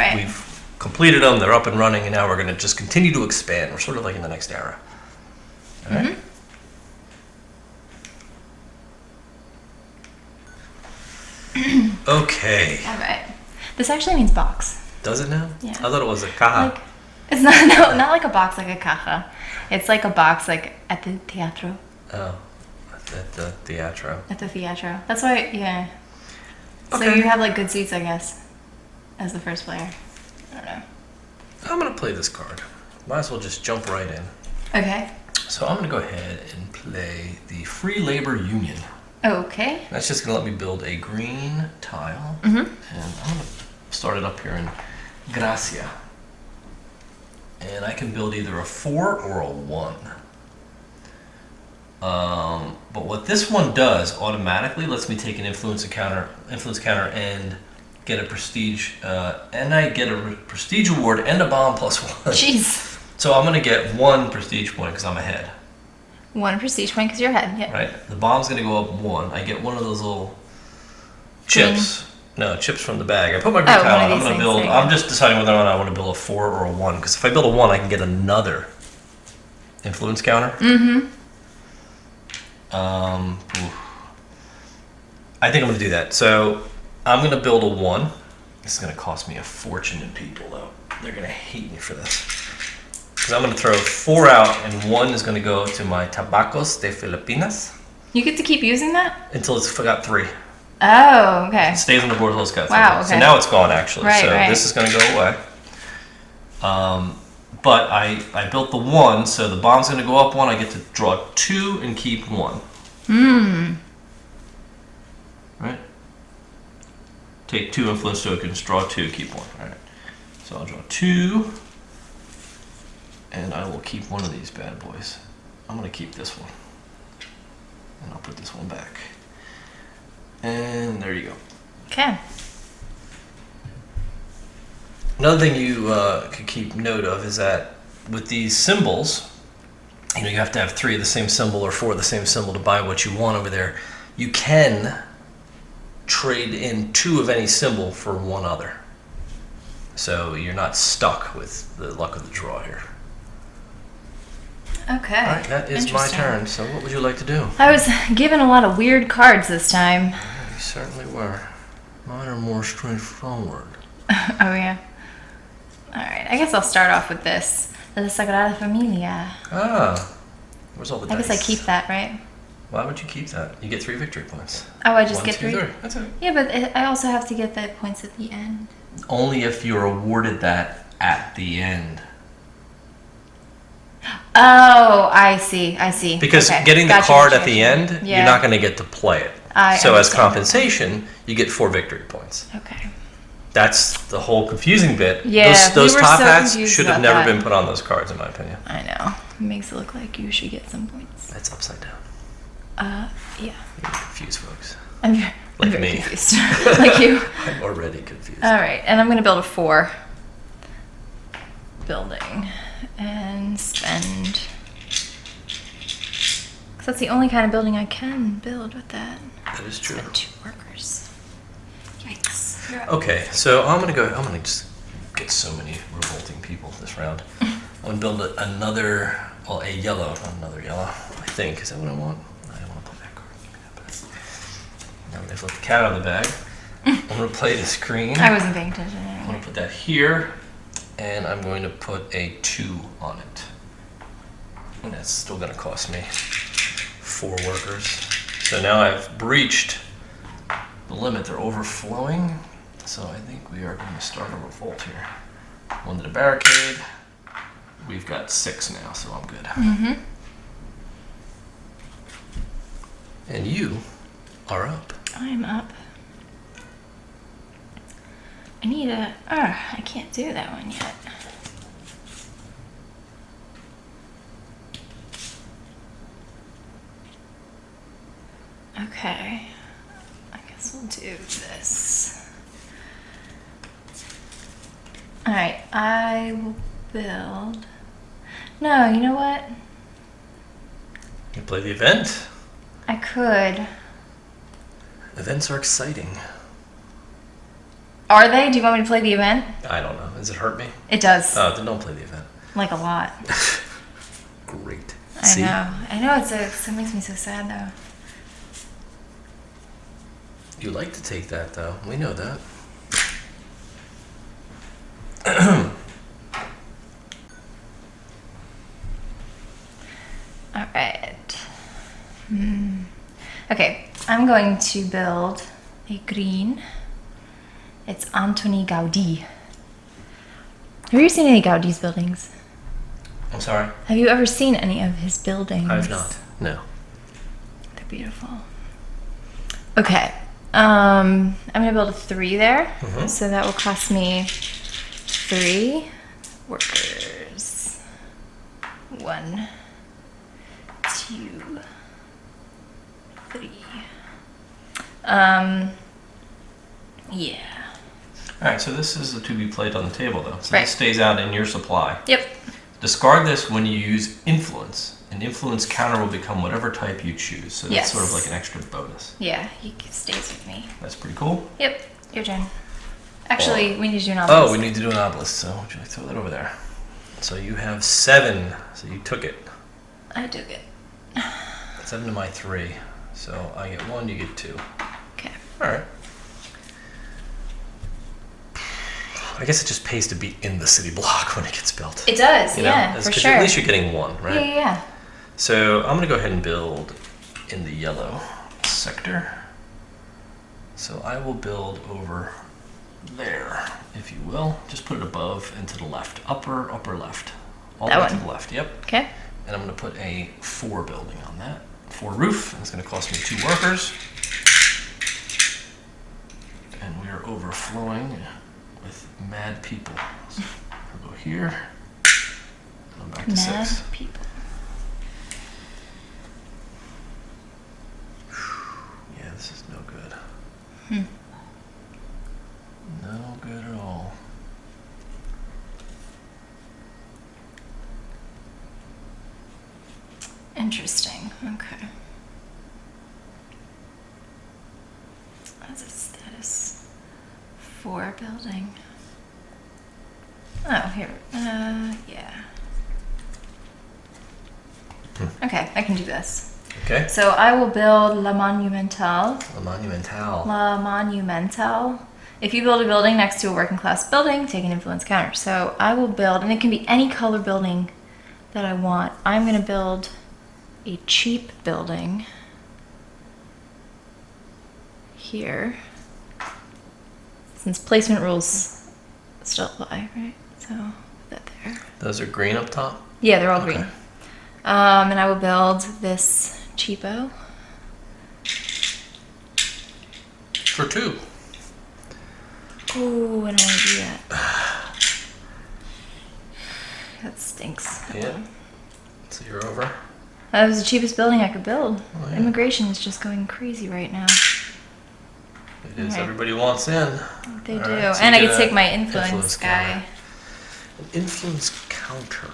completed them. They're up and running, and now we're going to just continue to expand. We're sort of like in the next era. All right. Okay. All right. This actually means box. Does it now? Yeah. I thought it was a caja. Like, it's not like a box like a caja. It's like a box like at the teatro. Oh. at the Theatro. At the Theatro. That's why, yeah. So Okay. you have like good seats, I guess, as the first player. I don't know. I'm gonna play this card. Might as well just jump right in. Okay. So I'm gonna go ahead and play the Free Labor Union. Okay. That's just gonna let me build a green tile. Mm-hmm. And I'm gonna start it up here in Gracia. And I can build either a 4 or a 1. But what this one does automatically lets me take an influence counter, and get a prestige, and I get a prestige award and a bomb +1. Jeez. So I'm gonna get 1 prestige point because I'm ahead. 1 prestige point because you're ahead. Yep. Right? The bomb's gonna go up 1. I get one of those little chips. No, chips from the bag. I put my green Oh, one tile of on. I'm these gonna things, build. there you I'm go. just deciding whether or not I want to build a 4 or a 1. Because if I build a 1, I can get another influence counter. Mm-hmm. Oof. I think I'm gonna do that. So I'm gonna build a 1. This is gonna cost me a fortune in people, though. They're gonna hate me for this. Because I'm gonna throw 4 out, and 1 is gonna go to my Tabacos de Filipinas You get to keep using that? until it's got 3. Oh, okay. It stays on the board till it's got 3. Wow, So okay. now it's gone, actually. Right, so right. this is gonna go away. But I built the 1, so the bomb's gonna go up 1. I get to draw 2 and keep 1. Right? Take 2 influence tokens, draw 2, keep 1. Alright. So I'll draw 2. And I will keep one of these bad boys. I'm gonna keep this one. And I'll put this one back. And there you go. Okay. Another thing you could keep note of is that with these symbols, you know, you have to have 3 of the same symbol or 4 of the same symbol to buy what you want over there. You can trade in 2 of any symbol for 1 other. So you're not stuck with the luck of the draw here. Okay. All right, that is my Interesting. turn. So what would you like to do? I was given a lot of weird cards this time. You certainly were. Mine are more straightforward. Oh, yeah. All right. I guess I'll start off with this. The Sagrada Familia. Ah, where's all the I dice? guess I keep that, right? Why would you keep that? You get 3 victory points. Oh, I just 1, get 2, 3? 3. That's it. Yeah, but I also have to get the points at the end. Only if you're awarded that at the end. Oh, I see. I see. Because Okay. getting the Gotcha, card gotcha, at the gotcha. end, Yeah. you're not going to get to play it. I So as understand. compensation, you get 4 victory points. Okay. That's the whole confusing bit. Yeah, those we were top so hats confused should have about never that. been put on those cards, in my opinion. I know. It makes it look like you should get some points. That's upside down. Yeah. You're confused, folks. I'm very, Like very me. confused. Like you. I'm already confused. All right, and I'm gonna build a 4 building and spend. Cause that's the only kind of building I can build with that. That is true. Spend 2 workers. Yikes. You're up. Okay, so I'm gonna just get so many revolting people this round. I'm gonna build another, well, a yellow, not another yellow, I think. Is that what I want? I don't want to play that card. Give me that back. Now I'm gonna let the cat out of the bag. I'm gonna play this green. I wasn't paying attention I'm anyway. gonna put that here, and I'm going to put a 2 on it. And that's still gonna cost me 4 workers. So now I've breached the limit. They're overflowing. So I think we are going to start a revolt here. 1 to the barricade. We've got 6 now, so I'm good. Mm-hmm. And you are up. I'm up. I need a. I can't do that one yet. Okay. I guess we'll do this. Alright, I will build. No, you know what? You play the event. I could. Events are exciting. Are they? Do you want me to play the event? I don't know. Does it hurt me? It does. Oh, then don't play the event. Like a lot. Great. I know. I know it makes me so sad though. You like to take that, though. We know that. Alright. Okay, I'm going to build a green. It's Antoni Gaudí. Have you seen any Gaudi's buildings? I'm sorry? Have you ever seen any of his buildings? I've not. No. They're beautiful. Okay, I'm gonna build a 3 there. Mhm. So that will cost me 3 workers. 1, 2, 3. Yeah. All right, so this is a to be played on the table, though. So Right. this stays out in your supply. Yep. Discard this when you use influence. An influence counter will become whatever type you choose. So that's Yes. sort of like an extra bonus. Yeah, he stays with me. That's pretty cool. Yep, your turn. Actually, we need to do an Oh, obelisk. we need to do an obelisk. So would you like to throw that over there? So you have 7. So you took it. I took it. 7 to my 3. So I get 1, you get 2. Okay. All right. I guess it just pays to be in the city block when it gets built. It does, You know, yeah, that's for 'cause sure. At least you're getting 1, right? Yeah, yeah. So I'm gonna go ahead and build in the yellow sector. So I will build over there, if you will. Just put it above and to the left. Upper left. All That the way to one. the left, yep. Okay. And I'm gonna put a 4 building on that. 4 roof, and it's gonna cost me 2 workers. And we are overflowing with mad people. So I'll go here, and I'm back to Mad 6. people. Yeah, this is no good. Hmm. No good at all. Interesting. Okay. That's a status 4 building. Oh, here. Yeah. Okay, I can do this. Okay. So I will build La Monumentale. La Monumental. La Monumental. If you build a building next to a working class building, take an influence counter. So I will build, and it can be any color building that I want. I'm going to build a cheap building here. Since placement rules still apply, right? So put that there. Those are green up top? Yeah, they're all Okay. green. And I will build this cheapo. For 2. Ooh, I don't want to do that. That stinks. Yeah. So you're over? That was the cheapest building I could build. Oh, yeah. Immigration is just going crazy right now. It is. Okay. Everybody wants in. They All do. right, so And you I get can a take my influence guy. counter. An influence counter.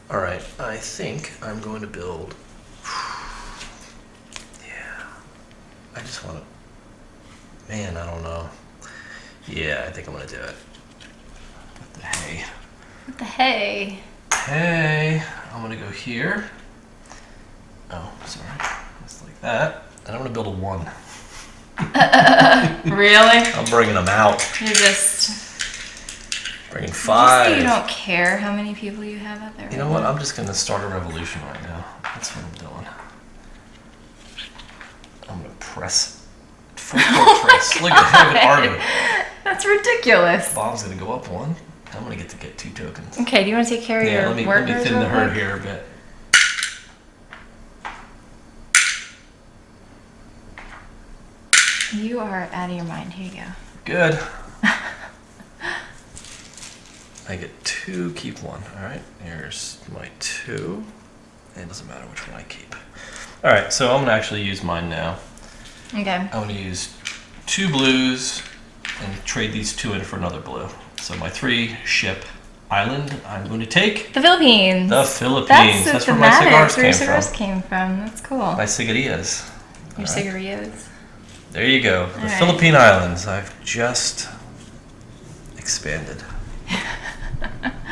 All right, I think I'm going to build. Yeah. I just want to. Man, I don't know. Yeah, I think I'm going to do it. What the hey? What the hey? Hey, I'm going to go here. Oh, sorry. Just like that. And I'm going to build a 1. Really? I'm bringing them out. You're just. Bringing Did you 5. say you don't care how many people you have out there? You know what? I'm just going to start a revolution right now. That's what I'm doing. I'm going to press. Full court press. Look at an argument. That's ridiculous. Bob's going to go up 1. I'm going to get 2 tokens. Okay, do you want to take care of Yeah, your let me workers thin real the herd quick? here a bit. You are out of your mind. Here you go. Good. I get 2, keep 1. All right, here's my 2. It doesn't matter which one I keep. All right, so I'm going to actually use mine now. Okay. I'm going to use 2 blues and trade these 2 in for another blue. So my 3 ship island, I'm going to take The Philippines. the Philippines. That's where my thematic. cigars Where your came cigars from. came from. That's cool. My cigarillas. Your All right. cigarillos. There you go. The All right. Philippine Islands. I've just expanded.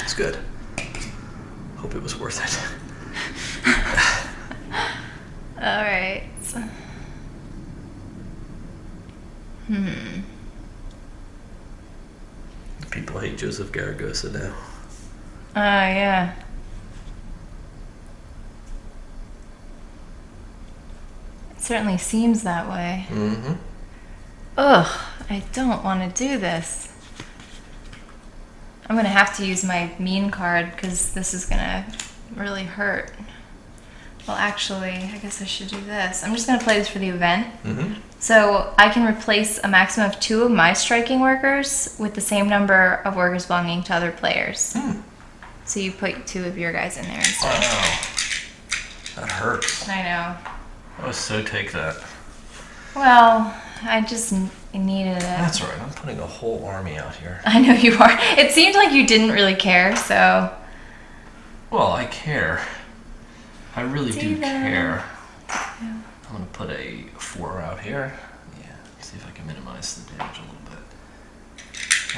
It's good. Hope it was worth it. All right. People hate Joseph Garagosa now. Oh, yeah. certainly seems that way. Mm-hmm. Ugh, I don't want to do this. I'm gonna have to use my mean card because this is gonna really hurt. Well, actually, I guess I should do this. I'm just gonna play this for the event. Mm-hmm. So I can replace a maximum of 2 of my striking workers with the same number of workers belonging to other players. So you put 2 of your guys in there instead. Wow. That hurts. I know. Oh, so take that. Well, I just needed it. That's all right. I'm putting a whole army out here. I know you are. It seemed like you didn't really care, so. Well, I care. I really do that. care. I'm gonna put a 4 out here. Yeah. See if I can minimize the damage a little bit.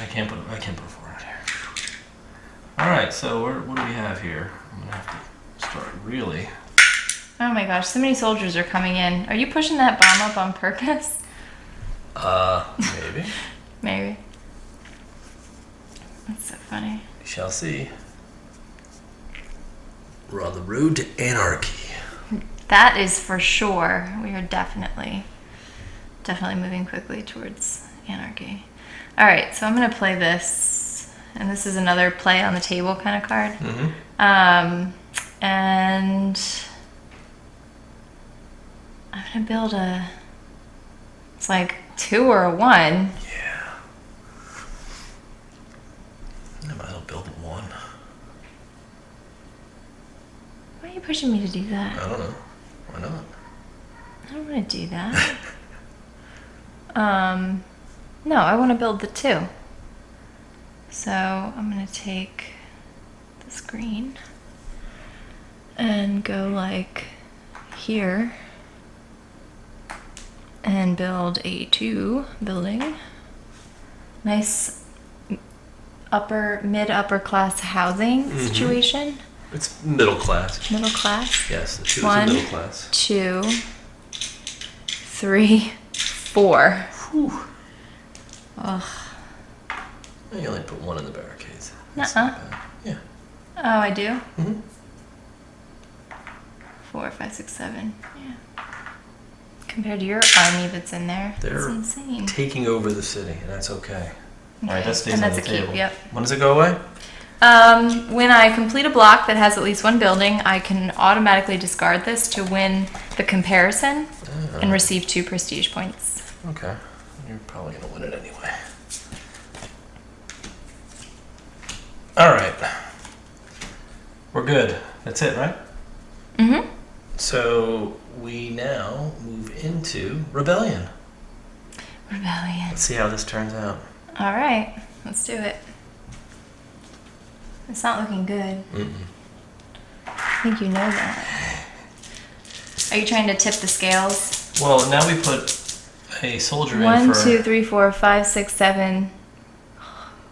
I can't put a 4 out here. All right. So what do we have here? I'm gonna have to start really. Oh my gosh, so many soldiers are coming in. Are you pushing that bomb up on purpose? Maybe. Maybe. That's so funny. We shall see. We're on the road to anarchy. That is for sure. We are definitely moving quickly towards anarchy. All right, so I'm gonna play this, and this is another play on the table kind of card. Mm-hmm. And I'm gonna build a. It's like 2 or a 1. Yeah. I might as well build 1. Why are you pushing me to do that? I don't know. Why not? I don't want to do that. No, I want to build the 2. So I'm gonna take this green and go like here and build a 2 building. Nice mid-upper class housing situation. It's middle class. Middle class. Yes, the 2 1, is a middle class. 2, 3, 4. Whew. Ugh. You only put 1 in the barricades. That's Nuh-uh. not bad. Yeah. Oh, I do? Mm-hmm. 4, 5, 6, 7. Yeah. Compared to your army that's in there, They're that's insane. taking over the city, and that's okay. All right, that stays And on that's the a keep, table. yep. When does it go away? When I complete a block that has at least 1 building, I can automatically discard this to win the comparison and receive 2 prestige points. Okay. You're probably going to win it anyway. All right. We're good. That's it, right? Mm-hmm. So we now move into Rebellion. Rebellion. Let's see how this turns out. All right, let's do it. It's not looking good. I think you know that. Are you trying to tip the scales? Well, now we put a soldier in 1, for... 2, 3, 4, 5, 6, 7.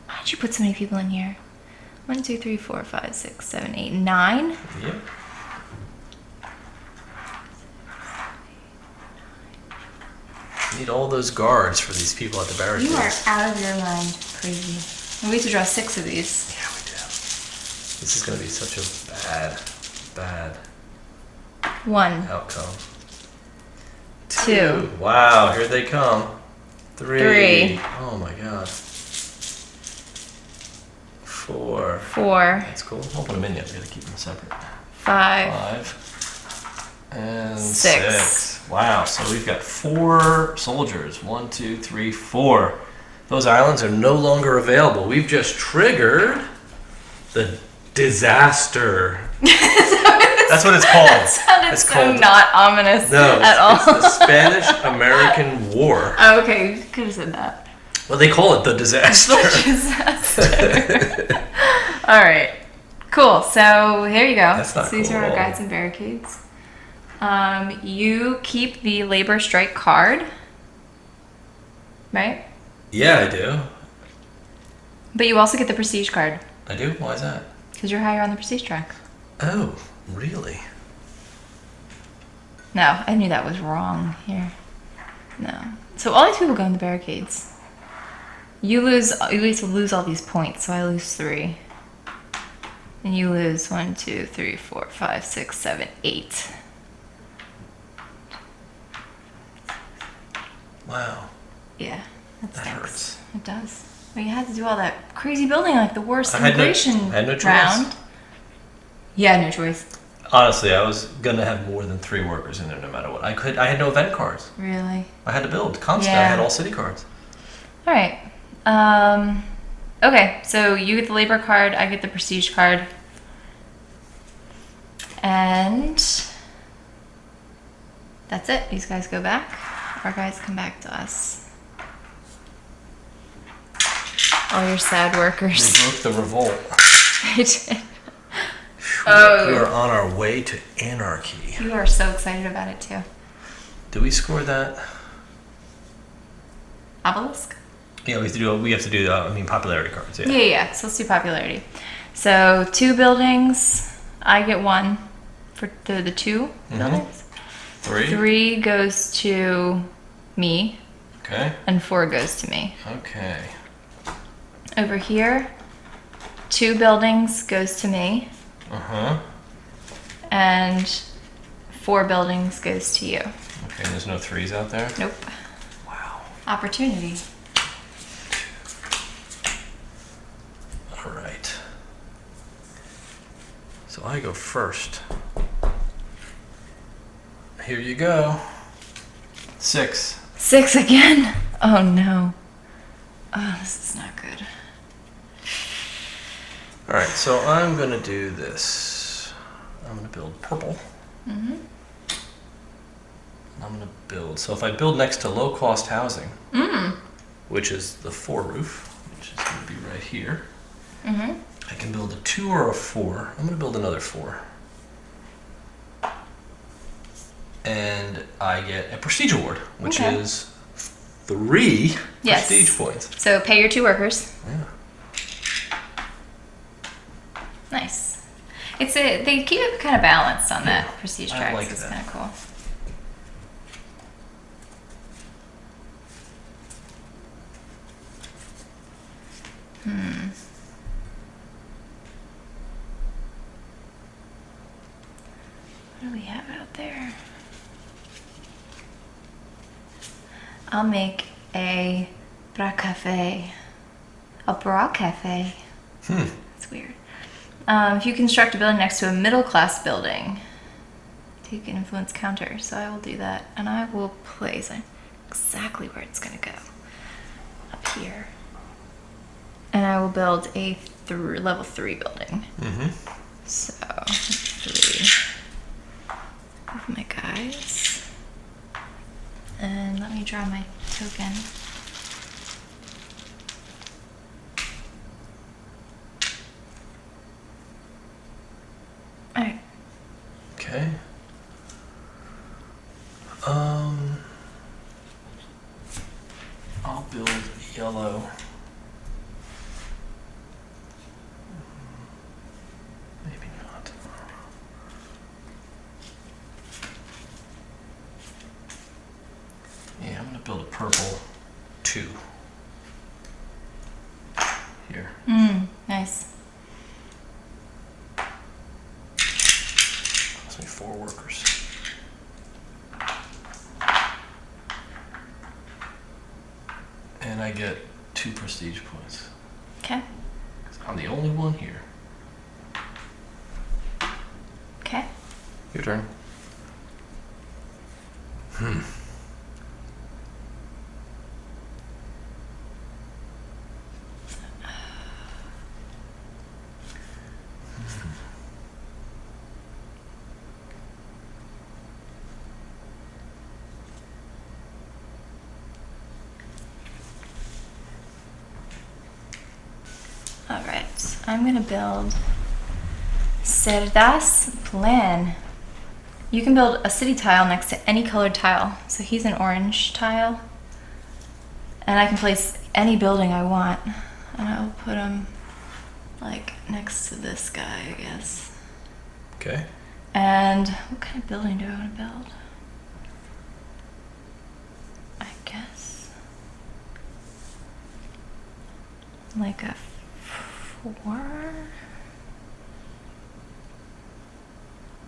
Why did you put so many people in here? 1, 2, 3, 4, 5, 6, 7, 8, 9. Yep. Need all those guards for these people at the barricades. You are out of your mind, crazy. And we have to draw 6 of these. Yeah, we do. This is going to be such a bad 1, outcome. 2. Wow, here they come. 3. 3. Oh my god. 4. 4, That's cool. I'll put them in yet. We gotta keep them separate. 5. 5. And 6. 6. Wow, so we've got 4 soldiers. 1, 2, 3, 4. Those islands are no longer available. We've just triggered the disaster. That's what it's called. That sounded It's so called- not ominous at all. It's the Spanish-American War. Oh, okay, you could have said that. Well, they call it the disaster. Disaster. All right, cool. So here you go. That's not So these cool are at our all. guides and barricades. You keep the labor strike card, right? Yeah, I do. But you also get the prestige card I do? Why is that? because you're higher on the prestige track. Oh, really? No, I knew that was wrong here. No. So all these people go in the barricades. You lose all these points, so I lose 3. And you lose 1, 2, 3, 4, 5, 6, 7, 8. Wow. Yeah, that That stinks. hurts. It does. But you had to do all that crazy building, like the worst I had no immigration choice. round. Yeah, no choice. Honestly, I was gonna have more than 3 workers in there no matter what. I had no event cards. Really? I had to build constantly. Yeah. I had all city cards. All right. Okay, so you get the labor card, I get the prestige card. And that's it. These guys go back. Our guys come back to us. All your sad We workers. broke the revolt. I did. We Oh. are on our way to anarchy. You are so excited about it too. Did we score that? Obelisk? Yeah, we have to do popularity cards. Yeah. Yeah. So let's do popularity. So 2 buildings. I get 1 for the 2 buildings. 3. 3 goes to me, Okay. and 4 goes to me. Okay. Over here, 2 buildings goes to me, Uh-huh. and 4 buildings goes to you. Okay, there's no 3s out there? Nope. Wow. Opportunity. All right. So I go first. Here you go. 6. 6 again. Oh no. Oh, this is not good. All right, so I'm gonna do this. I'm gonna build purple. Mm-hmm. I'm gonna build. So if I build next to low-cost housing, Mm. which is the 4 roof, which is gonna be right here, Mm-hmm. I can build a 2 or a 4. I'm gonna build another 4. And I get a prestige award, which Okay. is 3 Yes. prestige points. So pay your 2 workers. Yeah. Nice. They keep it kind of balanced on that prestige I track. like so it's that. kind of cool. What do we have out there? I'll make a bra cafe. A bra cafe. That's weird. If you construct a building next to a middle class building, take an influence counter. So I will do that, and I will place exactly where it's gonna go. Up here, and I will build a level 3 building. Mm-hmm. So 3 of my guys, and let me draw my token. All right. Okay. I'll build yellow. Maybe not. Yeah, I'm gonna build a purple 2. Here. Nice. Cost me 4 workers. And I get 2 prestige points. Okay. 'Cause I'm the only one here. Okay. Your turn. All right. I'm gonna build Cerdas Plan. You can build a city tile next to any colored tile. So he's an orange tile, and I can place any building I want, and I'll put him like next to this guy, I guess. Okay. And what kind of building do I want to build? I guess like a 4.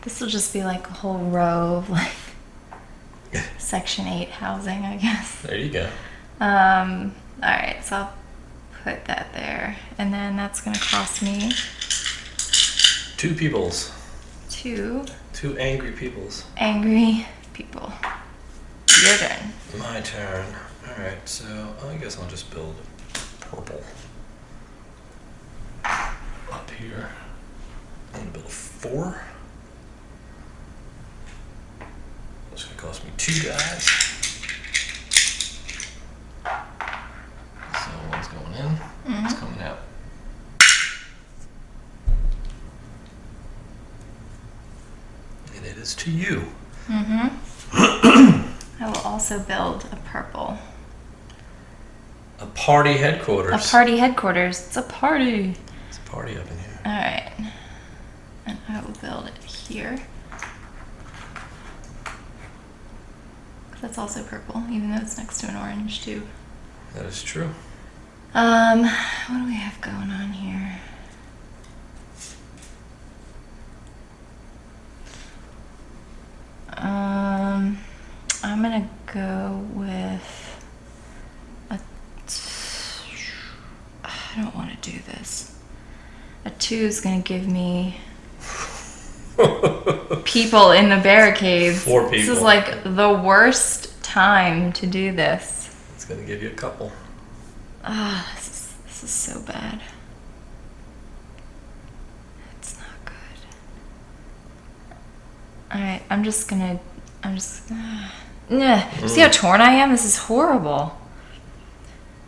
This will just be like a whole row of like Section 8 housing, I guess. There you go. Alright, so I'll put that there. And then that's gonna cost me 2 peoples. 2 angry peoples. angry people. Your turn. My turn. Alright, so I guess I'll just build purple. Up here. I'm gonna build a 4. It's gonna cost me 2 guys. So one's going in, one's coming out. And it is to you. I will also build a purple. A party headquarters. A party headquarters. It's a party. It's a party up in here. Alright. And I will build it here. That's also purple, even though it's next to an orange too. That is true. What do we have going on here? I'm gonna go with I don't want to do this. A 2 is gonna give me people in the barricades. 4 people. This is like the worst time to do this. It's gonna give you a couple. This is so bad. It's not good. Alright, I'm just See how torn I am? This is horrible.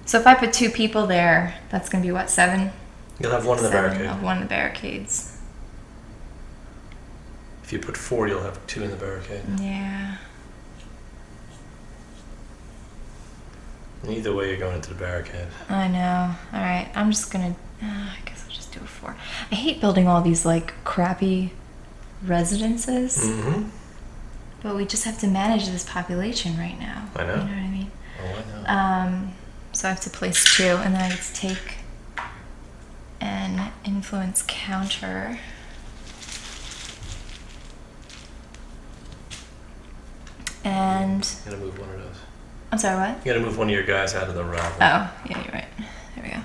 So if I put 2 people there, that's gonna be what, 7? You'll have 1 in the 7. barricade. I'll have 1 in the barricades. If you put 4, you'll have 2 in the barricade. Yeah. And either way, you're going into the barricade. I know. Alright, I'm just gonna... I guess I'll just do a 4. I hate building all these, like, crappy residences. Mm-hmm. But we just have to manage this population right now. I know. You know what I mean? Oh, I know. So I have to place 2, and then I get to take an influence counter. And... You gotta move one of those. I'm sorry, what? You gotta move one of your guys out of the ravel. Oh, yeah, you're right. There we go.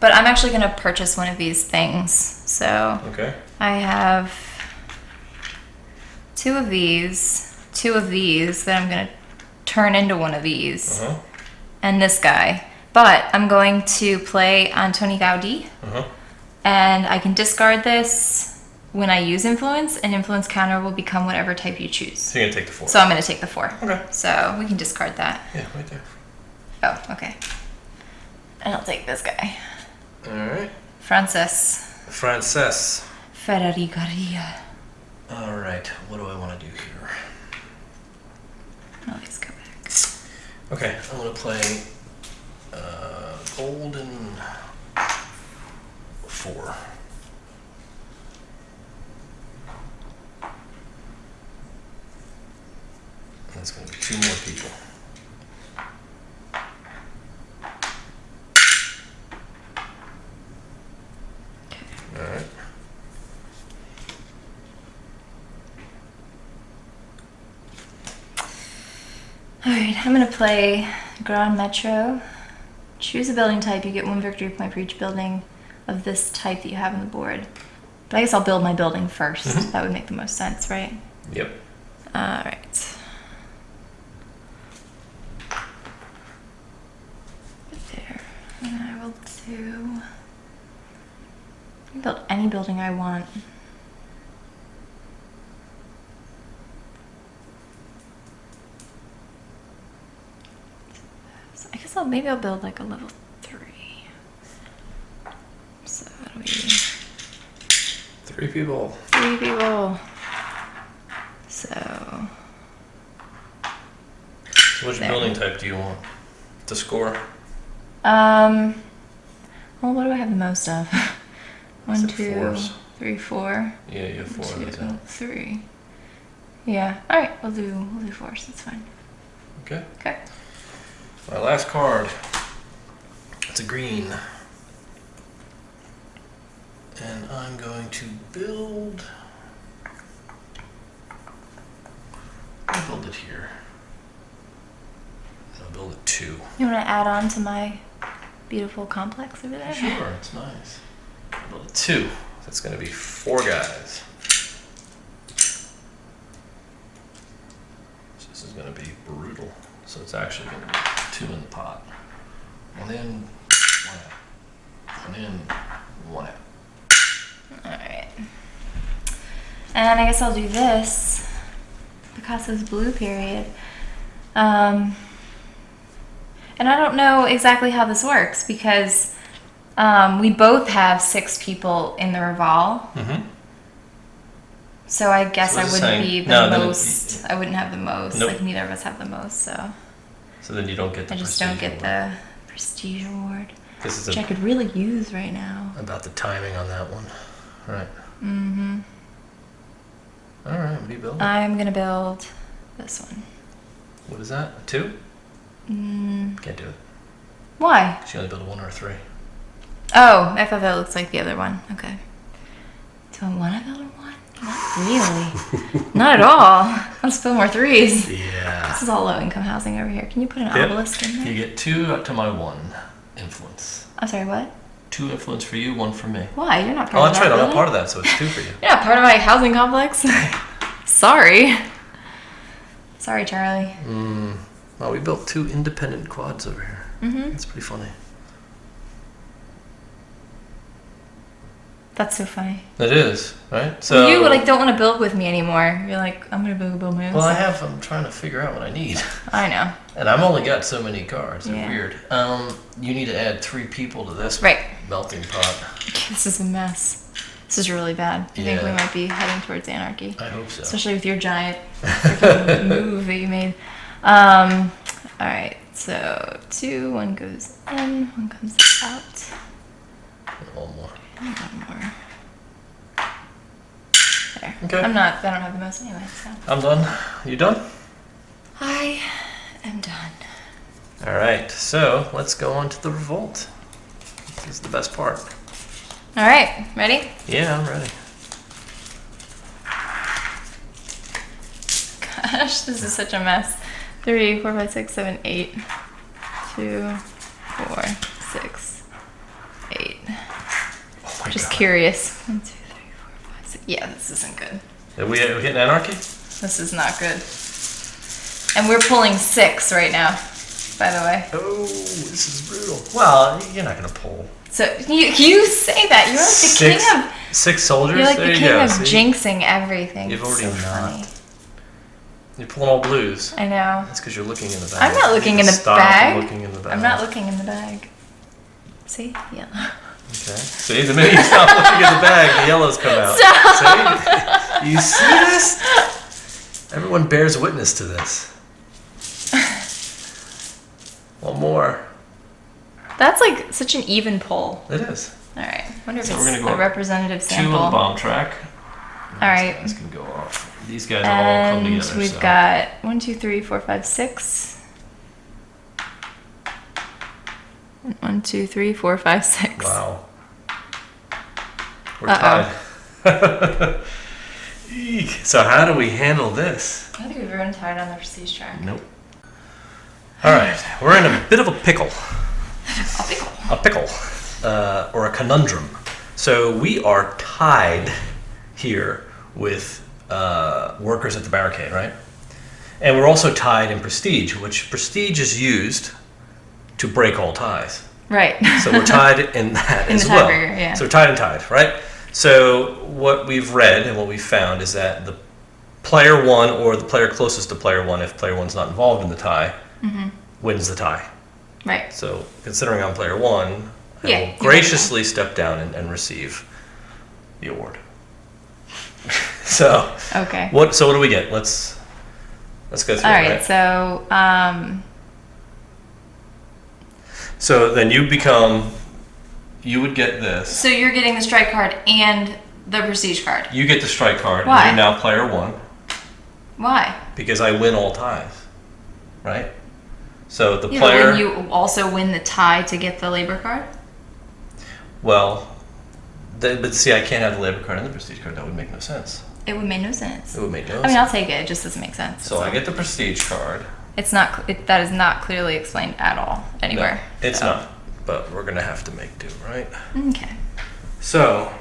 But I'm actually going to purchase one of these things. So Okay. I have 2 of these that I'm going to turn into one of these, Uh-huh. and this guy. But I'm going to play Antoni Gaudí, Uh-huh. and I can discard this when I use influence, and influence counter will become whatever type you choose. So you're gonna take the 4. So I'm going to take the 4. Okay. So we can discard that. Yeah, right there. Oh, okay. And I'll take this guy. Alright. Francis Frances. Ferrarigaria. Alright, what do I want to do here? Oh, let's go back. Okay, I'm gonna play golden 4. And that's gonna be 2 more people. Alright. Alright, I'm gonna play Grand Metro. Choose a building type, you get 1 victory point for each building of this type that you have on the board. But I guess I'll build my building first. Mhm. That would make the most sense, right? Yep. Alright. There. And I will do... I can build any building I want. So I guess maybe I'll build like a level 3. So that'll be 3 people. 3 people. So So which There. building type do you want to score? well, what do I have the most of? 1, Is it 2, fours? 3, 4. Yeah, you have 4 of those. 2, Huh? 3. Yeah. All right. We'll do 4s. That's fine. Okay. Okay. My last card. It's a green. And I'm going to build... I'll build it it here. I'll build it 2. You want to add on to my beautiful complex over there? Sure, it's nice. I'll build it 2. That's going to be 4 guys. So this is going to be brutal. So it's actually going to be 2 in the pot. 1 in, 1 out. 1 in, 1 out. Alright. And I guess I'll do this. Picasso's blue period. And I don't know exactly how this works because we both have 6 people in the revolve. Mm-hmm. So I guess So I it's wouldn't saying- be the no, then most. I wouldn't have the most. Nope. Like neither of us have the most. So then you don't get the I just prestige don't get award. the prestige award, This is which I could really use right now. about the timing on that one. Right. Mm-hmm. All right, what do you build? I'm gonna build this one. What is that? A 2? Mm, Can't do it. why? She only built a 1 or a 3. Oh, I thought that looks like the other one. Okay. Do I want to build a 1? Not really. Not at all. Let's build more 3s. Yeah. This is all low-income housing over here. Can you put an Yep. obelisk in there? You get 2 up to my 1 influence. I'm sorry, what? 2 influence for you, 1 for me. Why? You're not Oh, part of that's that right. I'm not building? part of that, so it's 2 for you. You're not part of my housing complex. Sorry. Sorry, Charlie. Well, we built 2 independent quads over here. Mm-hmm. That's pretty funny. That's so funny. It is, right? So You like don't want to build with me anymore. You're like, I'm gonna build my own Well, stuff. I'm trying to figure out what I need. I know. And I've only got so many cards. They're Yeah. weird. You need to add 3 people to this Right. melting pot. This is a mess. This is really bad. I think we Yeah. might be heading towards anarchy. I hope so. Especially with your giant freaking move that you made. Alright, so 2, 1 goes in, 1 comes out. One more. And 1 more. There. Okay. I don't have the most anyway, so. I'm done. You done? I am done. All right. So let's go on to the revolt. This is the best part. Alright, ready? Yeah, I'm ready. Gosh, this is such a mess. 3, 4, 5, 6, 7, 8. 2, 4, 6, 8. Oh my Just God. curious. 1, 2, 3, 4, 5, 6. Yeah, this isn't good. Are we hitting anarchy? This is not good. And we're pulling 6 right now, by the way. Oh, this is brutal. Well, you're not gonna pull. So you say that. You're like the king of 6 soldiers. you're like there the you king go. of See? jinxing everything. You've It's already so not. funny. You're pulling all blues. I know. That's because you're looking in the bag. I'm not You looking need in to the stop bag. Looking in the bag. I'm not looking in the bag. See? Yeah. Okay. See, the minute you stop looking in the bag, the yellows come out. Stop. See? You see this? Everyone bears witness to this. One more. That's like such an even pull. It is. All right. Wonder if So it's we're gonna go a up representative 2 sample. on the bomb track. All right. These guys can go off. These guys all come And together. we've so. got 1, 2, 3, 4, 5, 6. 1, 2, 3, 4, 5, 6. Wow. We're Uh-oh. tied. Eek. So how do we handle this? I think we've run tied on the prestige track. Nope. All right, we're in a bit of a pickle. A pickle. A pickle, or a conundrum. So we are tied here with workers at the barricade, right? And we're also tied in prestige, which prestige is used to break all ties. Right. So we're tied in that In as the well. tiebreaker, yeah. So we're tied and tied, right? So what we've read and what we've found is that the player 1 or the player closest to player 1, if player 1's not involved in the tie, wins the tie. Right. So considering I'm player 1, I Yeah, will you graciously step down and receive the award. So Okay. what do we get? Let's go through All it. right. So So then you would get this. so you're getting the strike card and the prestige card. You get the strike card. Why? And you're now player 1 Why? because I win all ties, right? So the Yeah, player. but wouldn't you also win the tie to get the labor card? Well, but see, I can't have the labor card and the prestige card. That would make no sense. It would make no sense. It would make no I mean, sense. I'll take it. It just doesn't make sense. So I get the prestige card. It's not. That is not clearly explained at all anywhere. No, it's so. not. But we're gonna have to make do, right? Okay. So,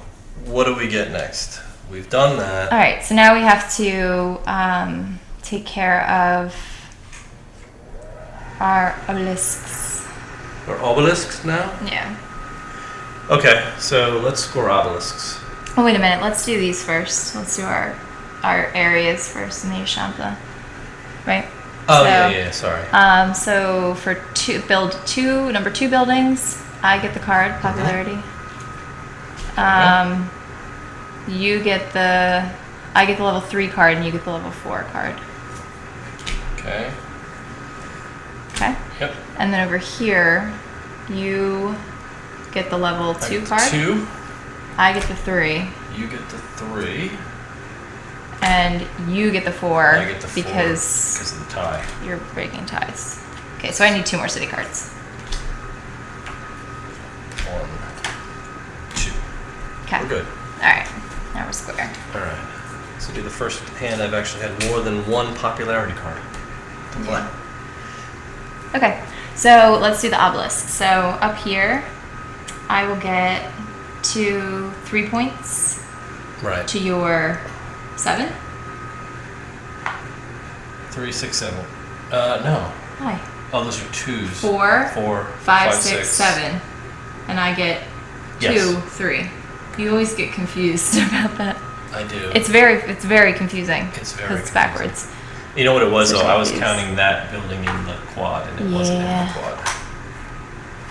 what do we get next? We've done that. All right. So now we have to take care of our obelisks. Or obelisks now? Yeah. Okay, so let's score obelisks. Oh, wait a minute. Let's do these first. Let's do our areas first in the Eixample. Right? Oh, So, yeah, sorry. So for number two buildings, I get the card, popularity. I get the level 3 card and you get the level 4 card. Okay. Okay? Yep. And then over here, you get the level 2 card. 2. I get the 3. You get the 3. And you get the 4. I get the 4 because of the tie. you're breaking ties. Okay, so I need 2 more city cards. 1, 2. Okay. We're good. Alright. Now we're square. Alright. So do the first hand I've actually had more than one popularity card to play. Okay, so let's do the obelisk. So up here, I will get 3 points Right. to your 7. 3, 6, 7. No. Hi. Oh, those are 2s. 4, 4, 5, 6, 7. And I get 2, Yes. 3. You always get confused about that. I do. It's very confusing. It's very because it's confusing. backwards. You know what it was Such though? I was confused. counting that building in the quad, and it wasn't in Yeah. the quad.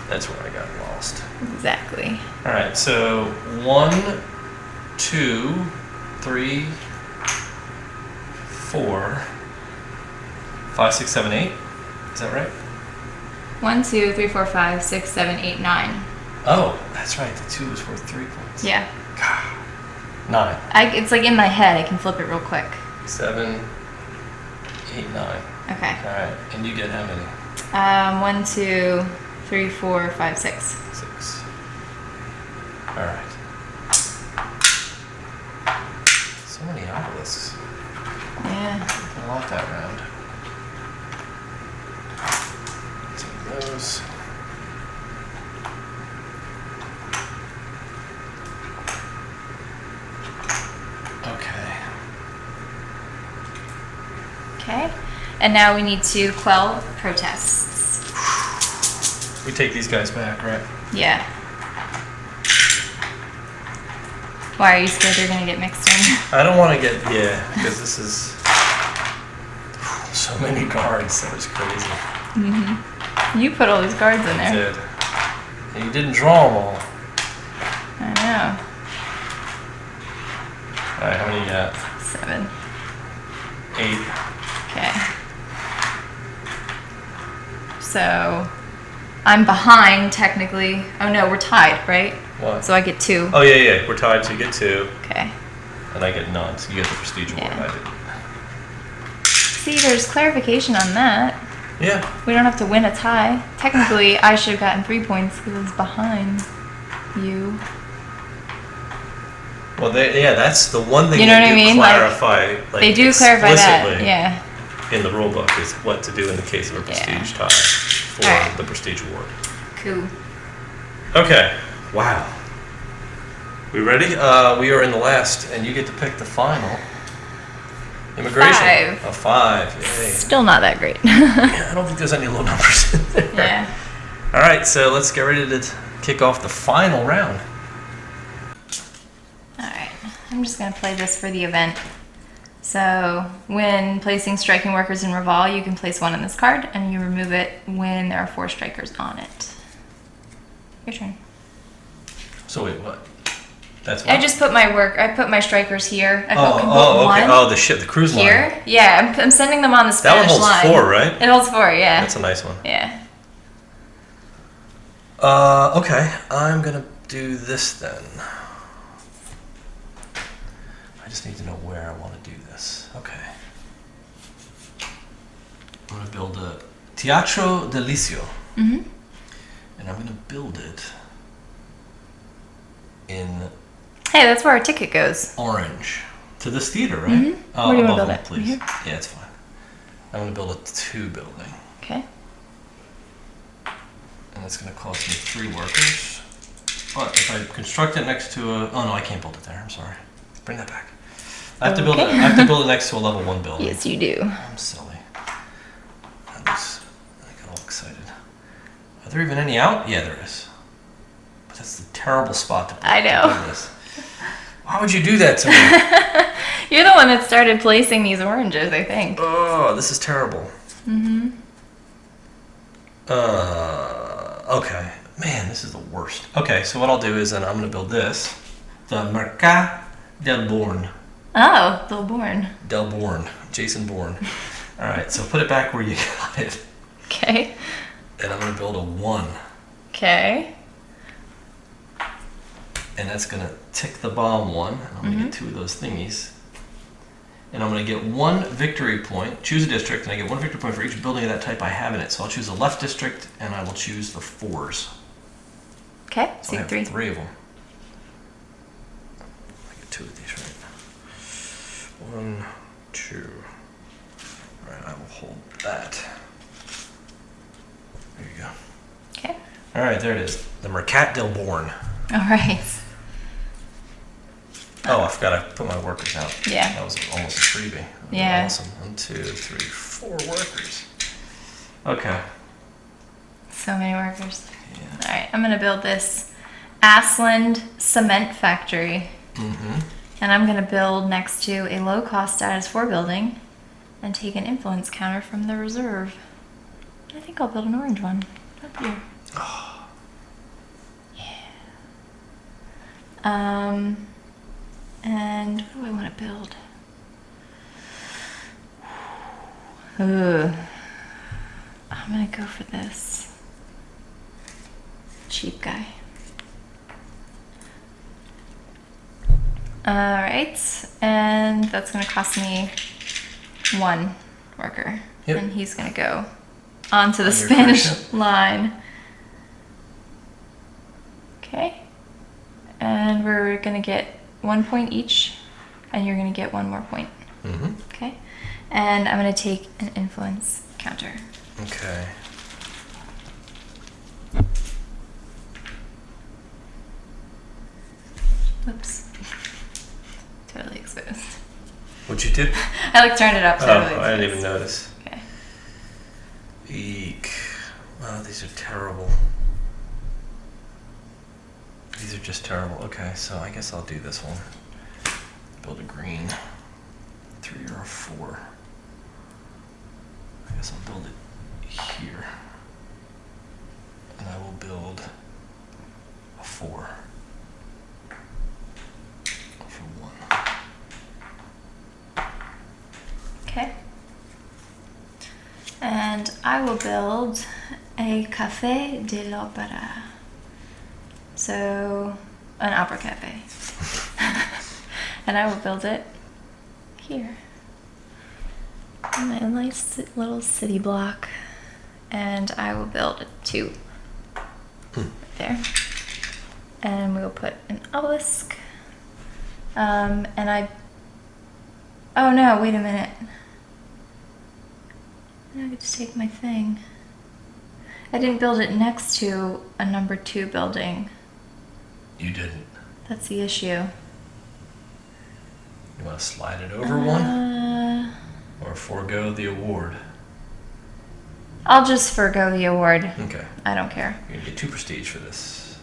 That's where I got lost. Exactly. All right, so 1, 2, 3, 4, 5, 6, 7, 8. Is that right? 1, 2, 3, 4, 5, 6, 7, 8, 9. Oh, that's right. The 2 is worth 3 points. Yeah. God. 9, It's like in my head. I can flip it real quick. 7, 8, 9. Okay. All right, and you get how many? 1, 2, 3, 4, 5, 6. 6. All right. So many obelisks. Yeah. I like that round. Take those. Okay. Okay. And now we need to quell protests. We take these guys back, right? Yeah. Why are you scared they're gonna get mixed in? I don't want to get, because this is so many cards. That was crazy. You put all these cards in I there. did. And you didn't draw them all. I know. All right, how many you got? 7. 8. Okay. So I'm behind technically. Oh no, we're tied, right? What? So I get 2. Oh, yeah. We're tied, so you get 2. Okay. And I get none, so you get the prestige award. Yeah. I didn't. See, there's clarification on that. Yeah. We don't have to win a tie. Technically, I should have gotten 3 points because I was behind you. Well, that's the one thing You know they what I do mean? clarify. Like, They do clarify that. explicitly Yeah. in the rule book is what to do in the case of a prestige tie for Alright. the prestige award. Cool. Okay. Wow. We ready? We are in the last, and you get to pick the final. Immigration. 5. A 5. Yay. Still not that great. Yeah, I don't think there's any low numbers in there. Yeah. All right, so let's get ready to kick off the final round. Alright. I'm just going to play this for the event. So, when placing striking workers in Reval, you can place 1 on this card, and you remove it when there are 4 strikers on it. Your turn. So wait, what? That's I what? just put I put my strikers here. I Oh, put okay. 1 Oh, the cruise line. here. Yeah, I'm sending them on the That one Spanish holds line. 4, right? It holds 4, yeah. That's a nice one. Yeah. Okay, I'm gonna do this then. I just need to know where I want to do this. Okay. I'm gonna build a Teatro del Liceo. Mm-hmm. And I'm gonna build it in Hey, that's where our ticket goes. orange. To this theater, right? Oh, Where do you above want to build them, it? please. Here? Yeah, it's fine. I'm going to build a 2 building. Okay. And it's going to cost me 3 workers. But if I construct it next to a... Oh, no, I can't build it there. I'm sorry. Bring that back. I have to build it. I have to build it next to a level 1 building. Yes, you do. I'm silly. I got all excited. Are there even any out? Yeah, there is. But that's the terrible spot to I know. build this. Why would you do that to me? You're the one that started placing these oranges, I think. Oh, this is terrible. Okay. Man, this is the worst. Okay, so what I'll do is then I'm going to build this. The Mercat del Born. Oh, Bill Bourne. Del Born. Jason Bourne. All right, so put it back where you got it. Okay. And I'm going to build a 1. Okay. And that's going to tick the bomb 1. And I'm going to get 2 of those thingies. And I'm going to get 1 victory point. Choose a district, and I get 1 victory point for each building of that type I have in it. So I'll choose the left district, and I will choose the 4s. Okay, So so I have 3. 3 of them. I get 2 of these, right? 1, 2. All right, I will hold that. There you go. Okay. All right, there it is. The Mercat del Born. All right. Oh, I forgot I put my workers out. Yeah. That was almost a freebie. Yeah. Awesome. 1, 2, 3, 4 workers. Okay. So many workers. Yeah. All right, I'm going to build this Ashland cement factory. Mm-hmm. And I'm going to build next to a low-cost status 4 building and take an influence counter from the reserve. I think I'll build an orange one up here. Yeah. And what do I want to build? I'm going to go for this cheap guy. All right, and that's going to cost me 1 worker. Yep. And he's going to go onto the On your Spanish cruise ship. line. Okay. And we're going to get 1 point each, and you're going to get 1 more point. Mm-hmm. Okay. And I'm going to take an influence counter. Okay. Whoops. Totally exposed. What'd you do? I like turned it up. Totally exposed. I didn't even notice. Okay. Eek. Wow, these are terrible. These are just terrible. Okay, so I guess I'll do this one. Build a green. 3 or a 4. I guess I'll build it here. And I will build a 4. For 1. Okay. And I will build a Café de l'Opéra. So, an opera cafe. And I will build it here. In a nice little city block. And I will build 2 right there. And we'll put an obelisk. And oh no, wait a minute. I could just take my thing. I didn't build it next to a number 2 building. You didn't. That's the issue. You want to slide it over 1? Or forego the award? I'll just forgo the award. Okay. I don't care. You're going to get 2 prestige for this.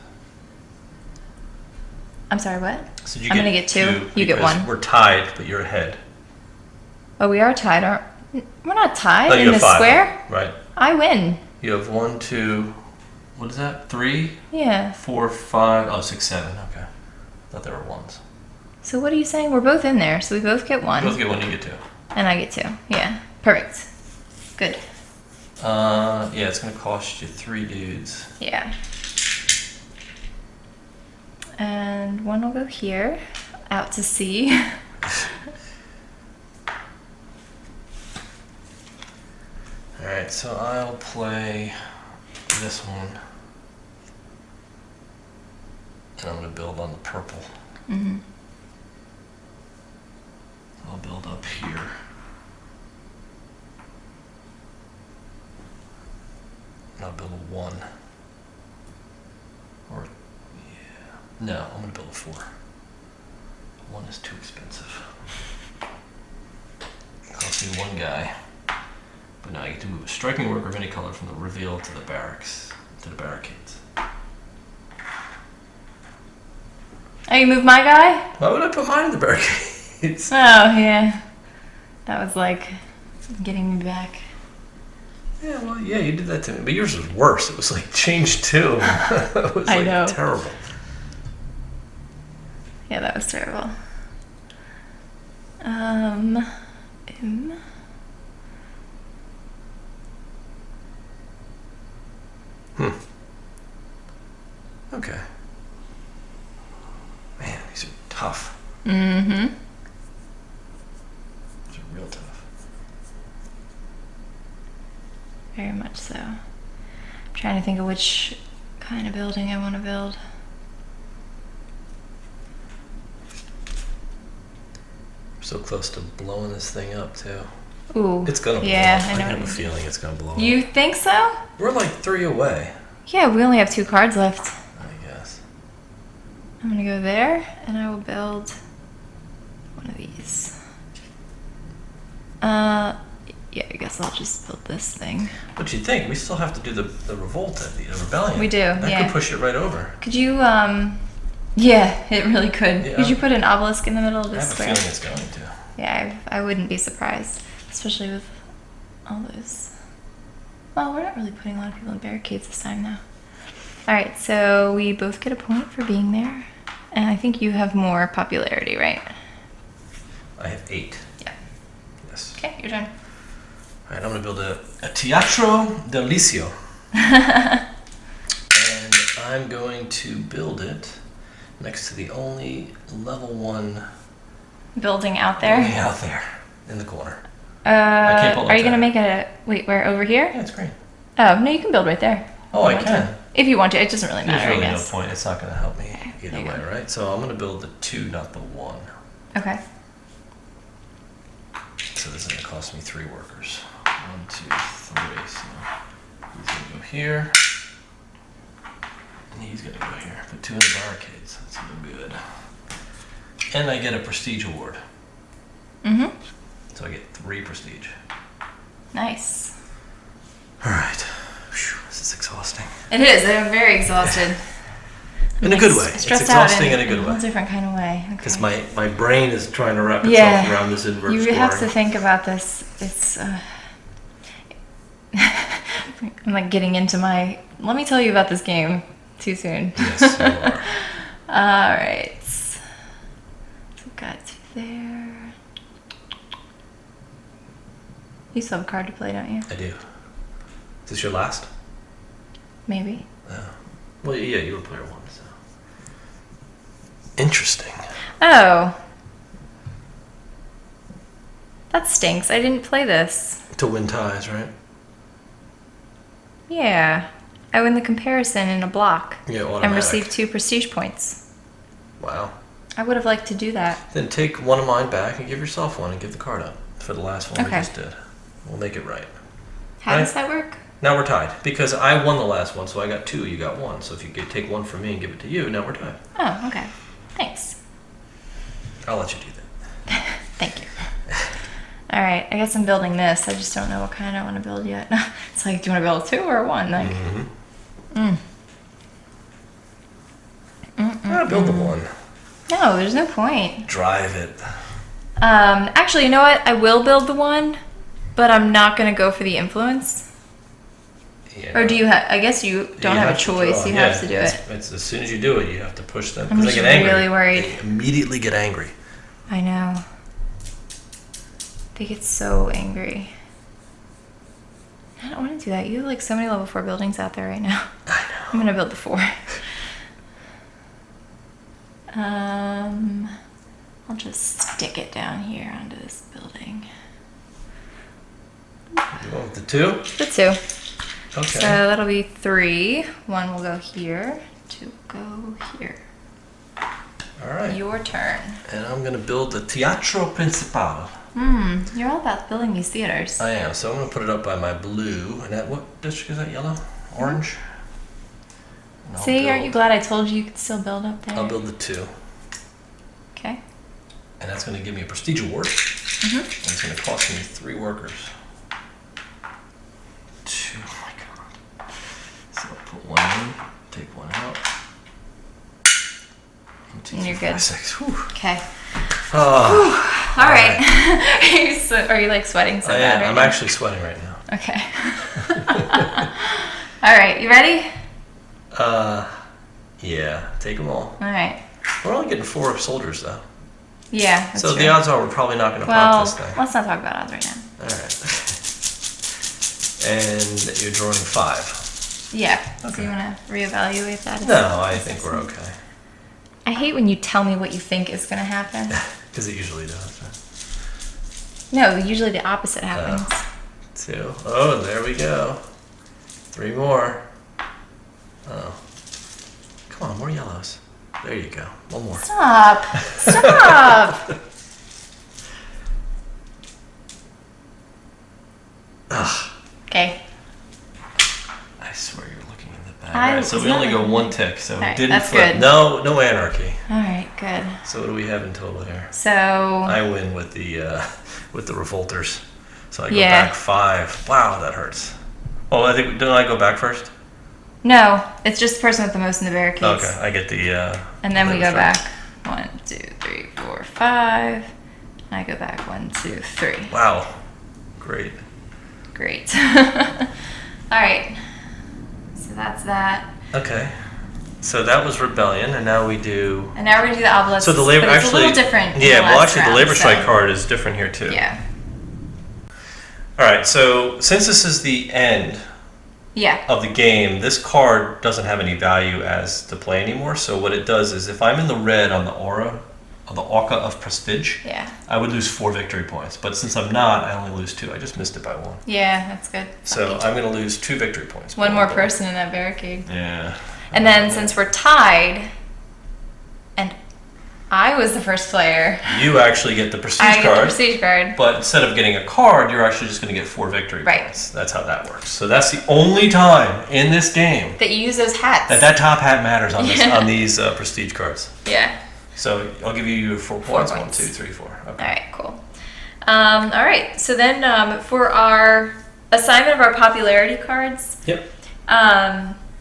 I'm sorry, what? So I'm gonna get 2, you get because 1. We're tied, but you're ahead. Oh, we are tied, aren't we? We're not tied Oh, in you the have 5. square. Right. I win. You have 1, 2, what is that? 3, Yeah. 4, 5, oh, 6, 7. Okay. I thought there were 1s. So what are you saying? We're both in there, so we both get 1. You both get 1, you get 2. And I get 2. Yeah. Perfect. Good. Yeah, it's going to cost you 3 dudes. Yeah. And 1 will go here, out to sea. Alright, so I'll play this one. And I'm going to build on the purple. Mm-hmm. I'll build up here. And I'll build a 1. Or, yeah. No, I'm going to build a 4. 1 is too expensive. It costs me 1 guy. But now I get to move a striking worker of any color from the reveal to the barracks, to the barricades. Oh, you moved my guy? Why would I put mine in the barricades? Oh, yeah. That was like getting me back. Yeah, well, yeah, you did that to me. But yours was worse. It was like change 2. It was I like know. terrible. Yeah, that was terrible. Okay. Man, these are tough. Mm-hmm. These are real tough. Very much so. I'm trying to think of which kind of building I want to build. I'm so close to blowing this thing up, too. Ooh. It's gonna blow yeah, up. I I know have a what feeling it's gonna blow up. you think so? We're like 3 away, Yeah, we only have 2 cards left. I guess. I'm gonna go there, and I will build one of these. Yeah, I guess I'll just build this thing. But you'd think, we still have to do the revolt, the rebellion. We do, That yeah. could push it right over. Could you, yeah, it really could. Yeah. Could you put an obelisk in the middle of I this have square? a feeling it's going to. Yeah, I wouldn't be surprised, especially with all those. Well, we're not really putting a lot of people in barricades this time now. All right, so we both get a point for being there, and I think you have more popularity, right? I have 8. Yeah. Yes. Okay, your turn. All right, I'm going to build a Teatro del Liceo. And I'm going to build it next to the only level 1 Building out building there. out there in the corner. can't build Are you up gonna there. make a wait? Where over here? Yeah, it's green. Oh no, you can build right there. Oh, I can. If you want to, it doesn't really There's matter. really I no guess. point. It's not going to help me there either you way, go. right? So I'm going to build the 2, not the 1. Okay. So this is going to cost me 3 workers. 1, 2, 3. So he's going to go here. And he's going to go here. Put 2 in the barricades. That's even good. And I get a prestige award. Mhm. So I get 3 prestige. Nice. All right. Whew, this is exhausting. It is. I'm very exhausted. In a good way. It's Stressed out exhausting in a good a whole way. different kind of way. Because Okay. my brain is trying to wrap itself Yeah. around this inverse You scoring. have to think about this. It's. I'm like getting into my. Let me tell you about this game. Too soon. Yes, you are. All right. So got 2 there. You still have a card to play, don't you? I do. Is this your last? Maybe. Oh. Well, yeah, you were player 1, so. Interesting. Oh. That stinks. I didn't play this. To win ties, right? Yeah. I win the comparison in a block. Yeah, And automatic. receive 2 prestige points. Wow. I would have liked to do that. Then take one of mine back and give yourself one and give the card up for the last one we Okay. just did. We'll make it right. How Right. does that work? Now we're tied because I won the last one, so I got 2, you got 1. So if you could take 1 from me and give it to you, now we're tied. Oh, okay. Thanks. I'll let you do that. Thank you. All right. I guess I'm building this. I just don't know what kind I want to build yet. It's like, do you want to build a 2 or a 1? Like, Build the 1. no, there's no point. Drive it. Actually, you know what? I will build the 1, but I'm not going to go for the influence. Yeah. Or do you have? I guess you don't You have a to choice. draw. You Yeah, have to do it. It's as soon as you do it, you have to push them. I'm 'Cause just they get angry. really worried. They immediately get angry. I know. They get so angry. I don't want to do that. You have like so many level 4 buildings out there right now. I know. I'm gonna build the 4. I'll just stick it down here onto this building. You want the 2? The 2. Okay. So that'll be 3. 1 will go here. 2 will go here. All All right. Your turn. And I'm going to build the Teatro Principal. You're all about building these theaters. I am. So I'm going to put it up by my blue. And that, what district is that? Yellow? Orange? And I'll See, aren't build- you glad I told you could still build up there? I'll build the 2. Okay. And that's going to give me a prestige award. And it's going to cost me 3 workers. 2. Oh my god. So I'll put 1 in, take 1 out. 1, 2, And you're 3, good. 5, 6. Whew. Okay. Oh, All right. Are you like sweating so I bad am. right I'm now? actually sweating right now. Okay. All right. You ready? Yeah. Take them all. All right. We're only getting 4 soldiers though. Yeah. That's So true. the odds are we're probably not going to Well, pop this thing. let's not talk about odds right now. All right. And you're drawing 5. Yeah. So Okay. you want to reevaluate that? No, I think we're okay. I hate when you tell me what you think is going to happen. Because it usually does. No, usually the opposite happens. 2. Oh, there we go. 3 more. Oh. Come on, more yellows. There you go. 1 more. Stop! Stop! Ugh. Okay. I swear you're looking in the bag. I Alright, so was we only not. go 1 tick, so Alright, it didn't that's flip. good. No anarchy. All right. Good. So what do we have in total here? So I win with the revolters. So I go Yeah. back 5. Wow, that hurts. Oh, I think didn't I go back first? no, it's just the person with the most in the barricades. Okay, I get the. And then we go lever strike. back 1, 2, 3, 4, 5. I go back 1, 2, 3. Wow, great. Great. All right. So that's that. Okay, so that was rebellion, and now we do. And now we're gonna do the obelisk. So the labor but it's actually. a little different. in Yeah, the well, last actually, the round, labor strike so- card is different here too. Yeah. All right, so since this is the end Yeah. of the game, this card doesn't have any value as to play anymore. So what it does is, if I'm in the red on the aura, on the Orca of Prestige, Yeah. I would lose 4 victory points. But since I'm not, I only lose 2. I just missed it by 1. Yeah, that's good. So I'm going to lose 2 victory points. One more person in that barricade. Yeah. And then since we're tied, and I was the first player, You actually get the prestige I get the card. prestige card. But instead of getting a card, you're actually just going to get 4 victory Right. points. That's how that works. So that's the only time in this game That you use those hats. that top hat matters on this Yeah. on these prestige cards. Yeah. So I'll give you your 4 4 points. 1, points. 2, 3, 4. Okay. All right, cool. All right, so then for our assignment of our popularity cards, Yep.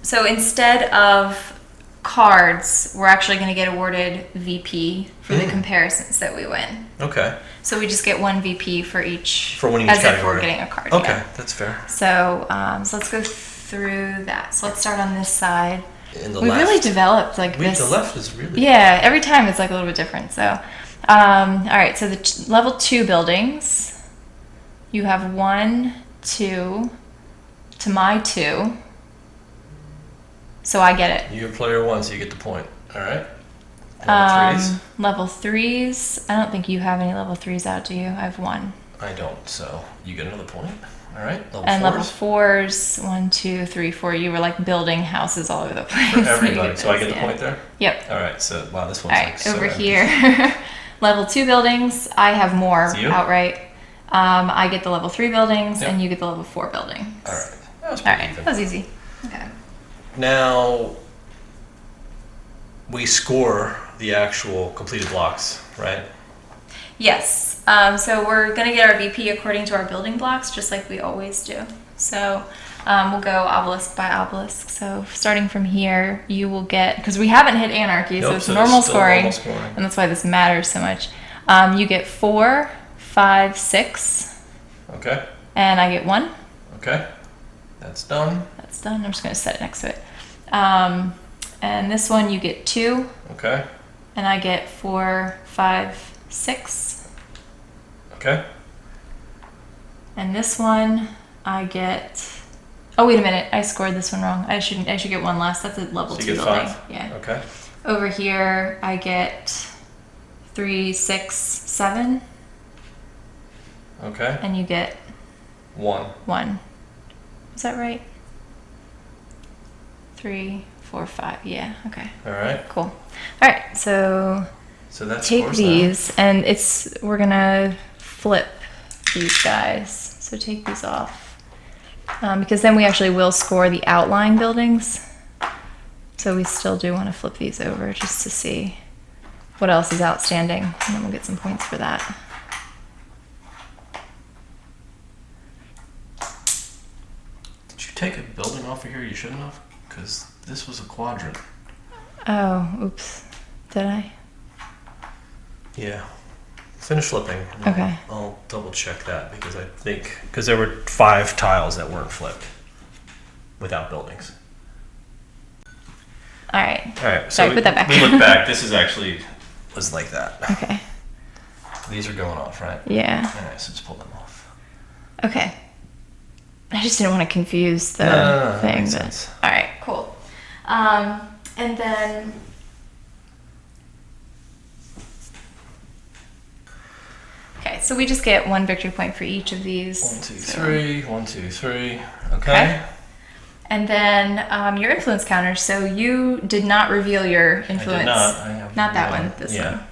so instead of cards, we're actually going to get awarded VP for the comparisons that we win. Okay. So we just get 1 VP for each, For winning each as if category. we're getting a card. Okay, yeah. that's fair. So, so let's go through that. So let's start on this side. In the We left. really developed like this. The left is really. Yeah, every time it's like a little bit different. So, all right. So the level 2 buildings, you have 1, 2, to my 2. So I get it. You're player 1, so you get the point. All right. Level 3s. Level 3s. I don't think you have any level 3s out, do you? I have 1. I don't, so you get another point. All right. Level And 4s. level 4s, 1, 2, 3, 4. You were like building houses all over the place. For everybody. So I get the Yeah. point there? Yep. All right. So, wow, this All one's right, like so over empty. here, level 2 buildings, I have more Do you? outright. I get the level 3 buildings, Yep. and you get the level 4 buildings. All right. That was All pretty right, even. that was easy. Okay. Now, we score the actual completed blocks, right? Yes. So we're gonna get our VP according to our building blocks, just like we always do. So we'll go obelisk by obelisk. So starting from here, you will get, because we haven't hit anarchy, so Nope, it's so normal still scoring, normal scoring. and that's why this matters so much. You get 4, 5, 6, Okay. and I get 1. Okay. That's done. That's done. I'm just going to set it next to it. And this one you get 2, Okay. and I get 4, 5, 6. Okay. And this one I get. Oh wait a minute! I scored this one wrong. I should get 1 less. That's a level So 2 you get building. 5. Yeah. Okay. Over here I get 3, 6, 7, Okay. and you get 1. 1. Is that right? 3, 4, 5. Yeah. Okay. All right. Cool. All right. So So that's take course these, and we're gonna flip these guys. So take these off, because then we actually will score the outline buildings. So we still do want to flip these over just to see what else is outstanding, and then we'll get some points for that. Did you take a building off of here you shouldn't have? Because this was a quadrant. Oh, oops. Did I? Yeah. Finish flipping. Okay. I'll double check that because there were 5 tiles that weren't flipped without buildings. All right. All right. So Sorry, put that back. we look back. This was like that. Okay. These are going off, right? Yeah. All right. So just pull them off. Okay. I just didn't want to confuse the No, thing. that makes but- sense. All right. Cool. And then. Okay, so we just get 1 victory point for each of these. 1, 2, So- 3. 1, 2, 3. Okay. Okay. And then your influence counter. So you did not reveal your influence. I did not. I have Not that one. This yeah. one.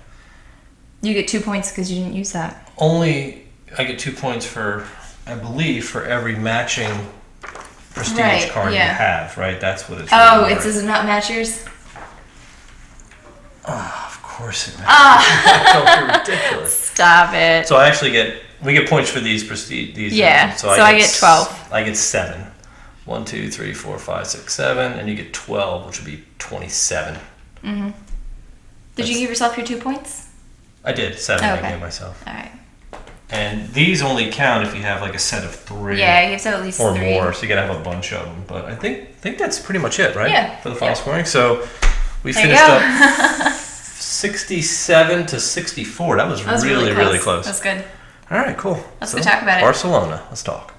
You get 2 points because you didn't use that. Only I get 2 points for, I believe, for every matching prestige Right, card you yeah. have. Right. That's what it's. Oh, really it does not match yours. Of course it. Ah. That's ridiculous. Stop it. So I actually we get points for these prestige. These Yeah, so I get 12. I get 7. 1, 2, 3, 4, 5, 6, 7, and you get 12, which would be 27. Mm-hmm. Did you give yourself your 2 points? I did 7. Oh, I okay. gave myself. All right. And these only count if you have like a set of 3. Yeah, you have to have at least or 3. more, so you gotta have a bunch of them. But I think that's pretty much it, right? Yeah. For the final scoring. So we There you finished go. up 67 to 64. That was really close. That's good. All right, cool. Let's go talk about it. Barcelona. Let's talk.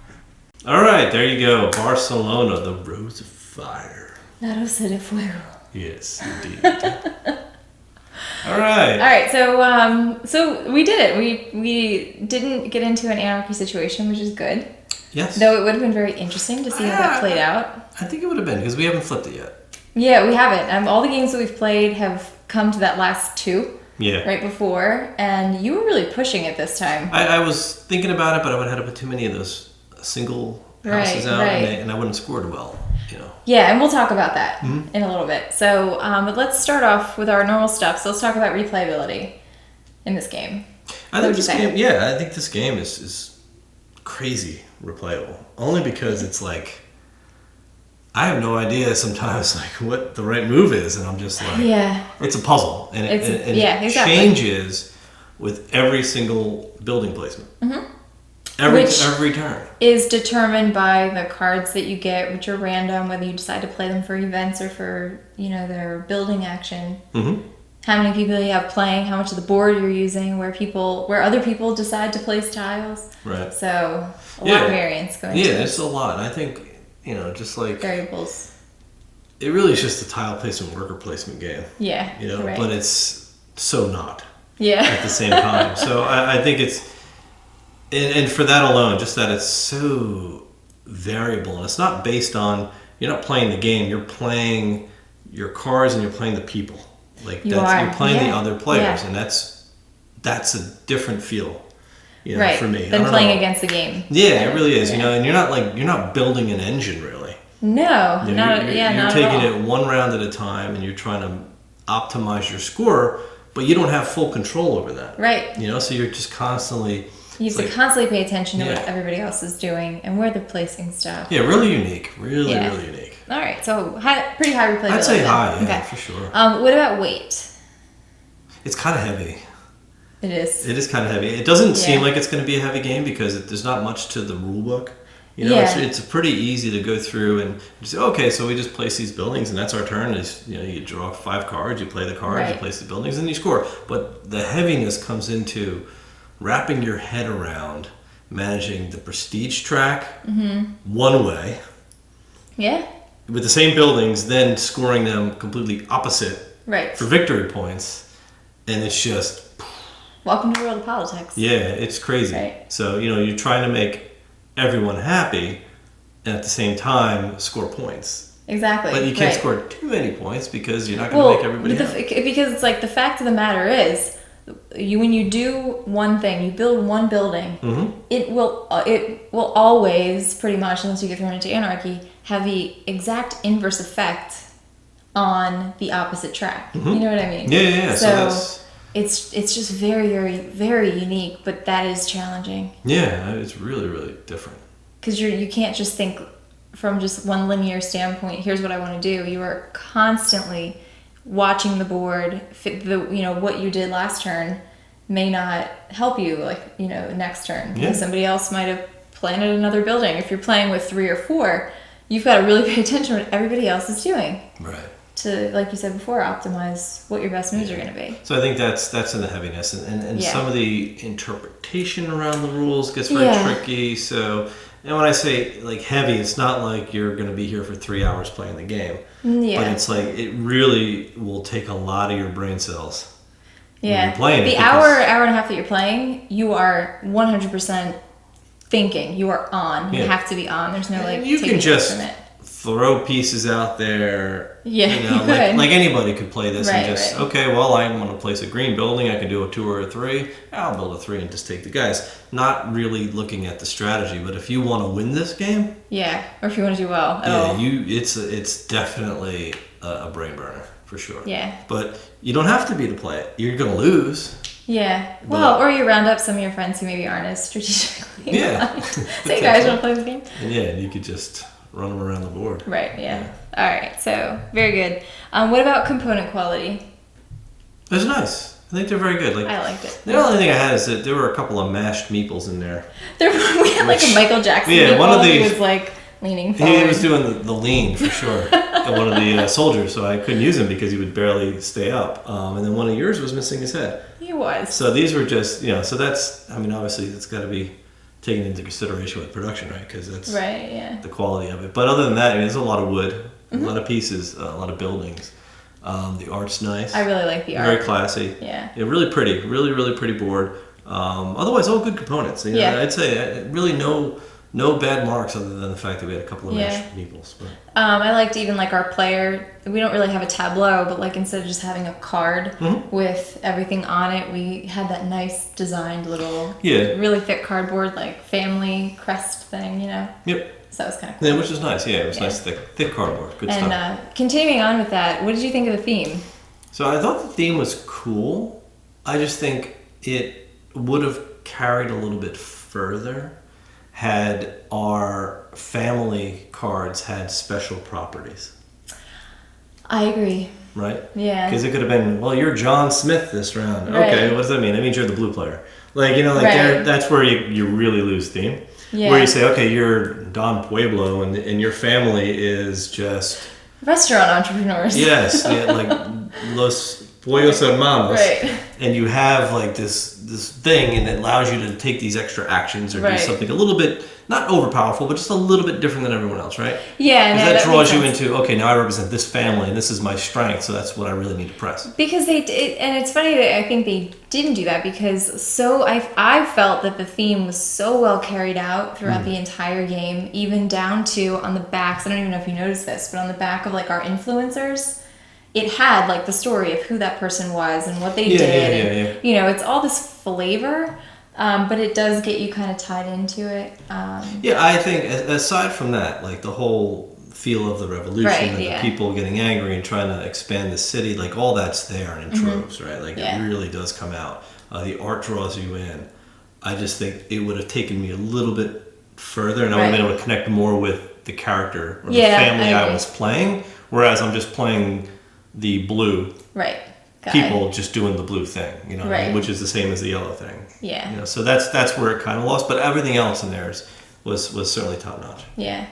All right, there you go. Barcelona, the Rose of Fire. La Rosa de Fuego. Yes, indeed. All right. All right, so we did it. We didn't get into an anarchy situation, which is good. Yes. Though it would have been very interesting to see how that played out. I think it would have been because we haven't flipped it yet. Yeah, we haven't. All the games that we've played have come to that last 2 Yeah. right before, and you were really pushing it this time. I was thinking about it, but I would have had to put too many of those single houses out, right. and I wouldn't have scored well. You know. Yeah, and we'll talk about that Mm-hmm. in a little bit. So, but let's start off with our normal stuff. So let's talk about replayability in this game. I think this game. Yeah, I think this game is crazy replayable. Only because it's like I have no idea sometimes like what the right move is, and I'm just like, Yeah. it's a puzzle, and it exactly. changes with every single building placement. Mm-hmm. Every turn. Is determined by the cards that you get, which are random, whether you decide to play them for events or for, their building action. Mm-hmm. How many people you have playing, how much of the board you're using, where other people decide to place tiles. Right. So a lot of variance going Yeah, into it's a lot. And I think, just like variables. it really is just a tile placement, worker placement game. Yeah. Right. But it's so not Yeah. at the same time. So I think it's. And for that alone, just that it's so variable, and it's not based on, you're not playing the game, you're playing your cards and you're playing the people. Like you're playing the other players, and that's a different feel, right. for me. Than playing against the game. Yeah, it really is. And you're not building an engine really. No, You're not taking at all. it one round at a time, and you're trying to optimize your score, but you don't have full control over that. Right. So you're just constantly. You have to constantly pay attention to what everybody else is doing and where they're placing stuff. Yeah, really unique. Really unique. All right, so pretty high replayability. I'd say then. high, Okay. for sure. What about weight? It's kind of heavy. It is. It is kind of heavy. It doesn't seem like it's going to be a heavy game because there's not much to the rule book. It's pretty easy to go through and just say, okay, so we just place these buildings and that's our turn. You draw 5 cards, you play the cards, you place the buildings, and you score. But the heaviness comes into wrapping your head around managing the prestige track one way. Yeah. With the same buildings, then scoring them completely opposite for victory points. And it's just... Welcome to the world of politics. Yeah, it's crazy. Right. So, you're trying to make everyone happy and at the same time score points. Exactly. But you can't right. score too many points because you're not going to make everybody happy. Because it's like the fact of the matter is, when you do one thing, you build one building, it will always, pretty much, unless you get thrown into anarchy, have the exact inverse effect on the opposite track. You know what I mean? Yeah. So it's just very, very, very unique, but that is challenging. Yeah, it's really, really different. Because you can't just think from just one linear standpoint, here's what I want to do. You are constantly watching the board. What you did last turn may not help you, next turn. Yeah. Somebody else might have planted another building. If you're playing with 3 or 4, you've got to really pay attention to what everybody else is doing. Right. To, like you said before, optimize what your best moves are going to be. So I think that's in the heaviness, and some of the interpretation around the rules gets very tricky. So, and when I say like heavy, it's not like you're going to be here for 3 hours playing the game. Yeah. But it's like it really will take a lot of your brain cells. Yeah. When you're playing the hour and a half that you're playing, you are 100% thinking. You are on. You have to be on. There's no like. You can just throw pieces out there. Yeah, like anybody could play this okay, well, I want to place a green building. I can do a 2 or a 3. I'll build a 3 and just take the guys. Not really looking at the strategy, but if you want to win this game, or if you want to do well, it's definitely a brain burner for sure. Yeah, but you don't have to be to play it. You're gonna lose. Yeah, well, or you round up some of your friends who maybe aren't as strategically. Yeah. So you guys want to play this game? And you could just run them around the board. Right, yeah. All right, so very good. What about component quality? It's nice. I think they're very good. I liked it. The only thing I had is that there were a couple of mashed meeples in there. We had like a Michael Jackson one of he was like leaning forward. He was doing the lean for sure. One of the soldiers, so I couldn't use him because he would barely stay up. And then one of yours was missing his head. He was. So these were just, so that's, obviously that's got to be taken into consideration with production, right? Because that's the quality of it. But other than that, there's a lot of wood, a lot of pieces, a lot of buildings. The art's nice. I really like the art. Very classy. Yeah. Really pretty. Really, really pretty board. Otherwise, all good components. I'd say really no bad marks other than the fact that we had a couple of mashed meeples. But. I liked even like our player. We don't really have a tableau, but like instead of just having a card with everything on it, we had that nice designed little, really thick cardboard like family crest thing, Yep. So that was kind of cool. Yeah, which is nice. Yeah, it was nice, thick cardboard. Good stuff. And continuing on with that, what did you think of the theme? So I thought the theme was cool. I just think it would have carried a little bit further had our family cards had special properties. I agree. Right? Yeah. Because it could have been, well, you're John Smith this round. Right. Okay, what does that mean? That means you're the blue player. That's where you really lose theme. Yeah. Where you say, okay, you're Don Pueblo and your family is just... restaurant entrepreneurs. Yes, like Los Pollos Hermanos. Right. And you have like this thing, and it allows you to take these extra actions or do something a little bit, not overpowerful, but just a little bit different than everyone else, right? Yeah. Because that draws you into, okay, now I represent this family, and this is my strength, so that's what I really need to press. Because they did, and it's funny that I think they didn't do that, because I felt that the theme was so well carried out throughout the entire game, even down to on the backs, I don't even know if you noticed this, but on the back of like our influencers, it had like the story of who that person was and what they did. And, it's all this flavor, but it does get you kind of tied into it. I think aside from that, like the whole feel of the revolution and the people getting angry and trying to expand the city, like all that's there and in troves, right? Like it really does come out. The art draws you in. I just think it would have taken me a little bit further, and I would have been able to connect more with the character or the family I was playing, whereas I'm just playing the blue people just doing the blue thing, which is the same as the yellow thing. Yeah. So that's where it kind of lost, but everything else in there was certainly top notch. Yeah.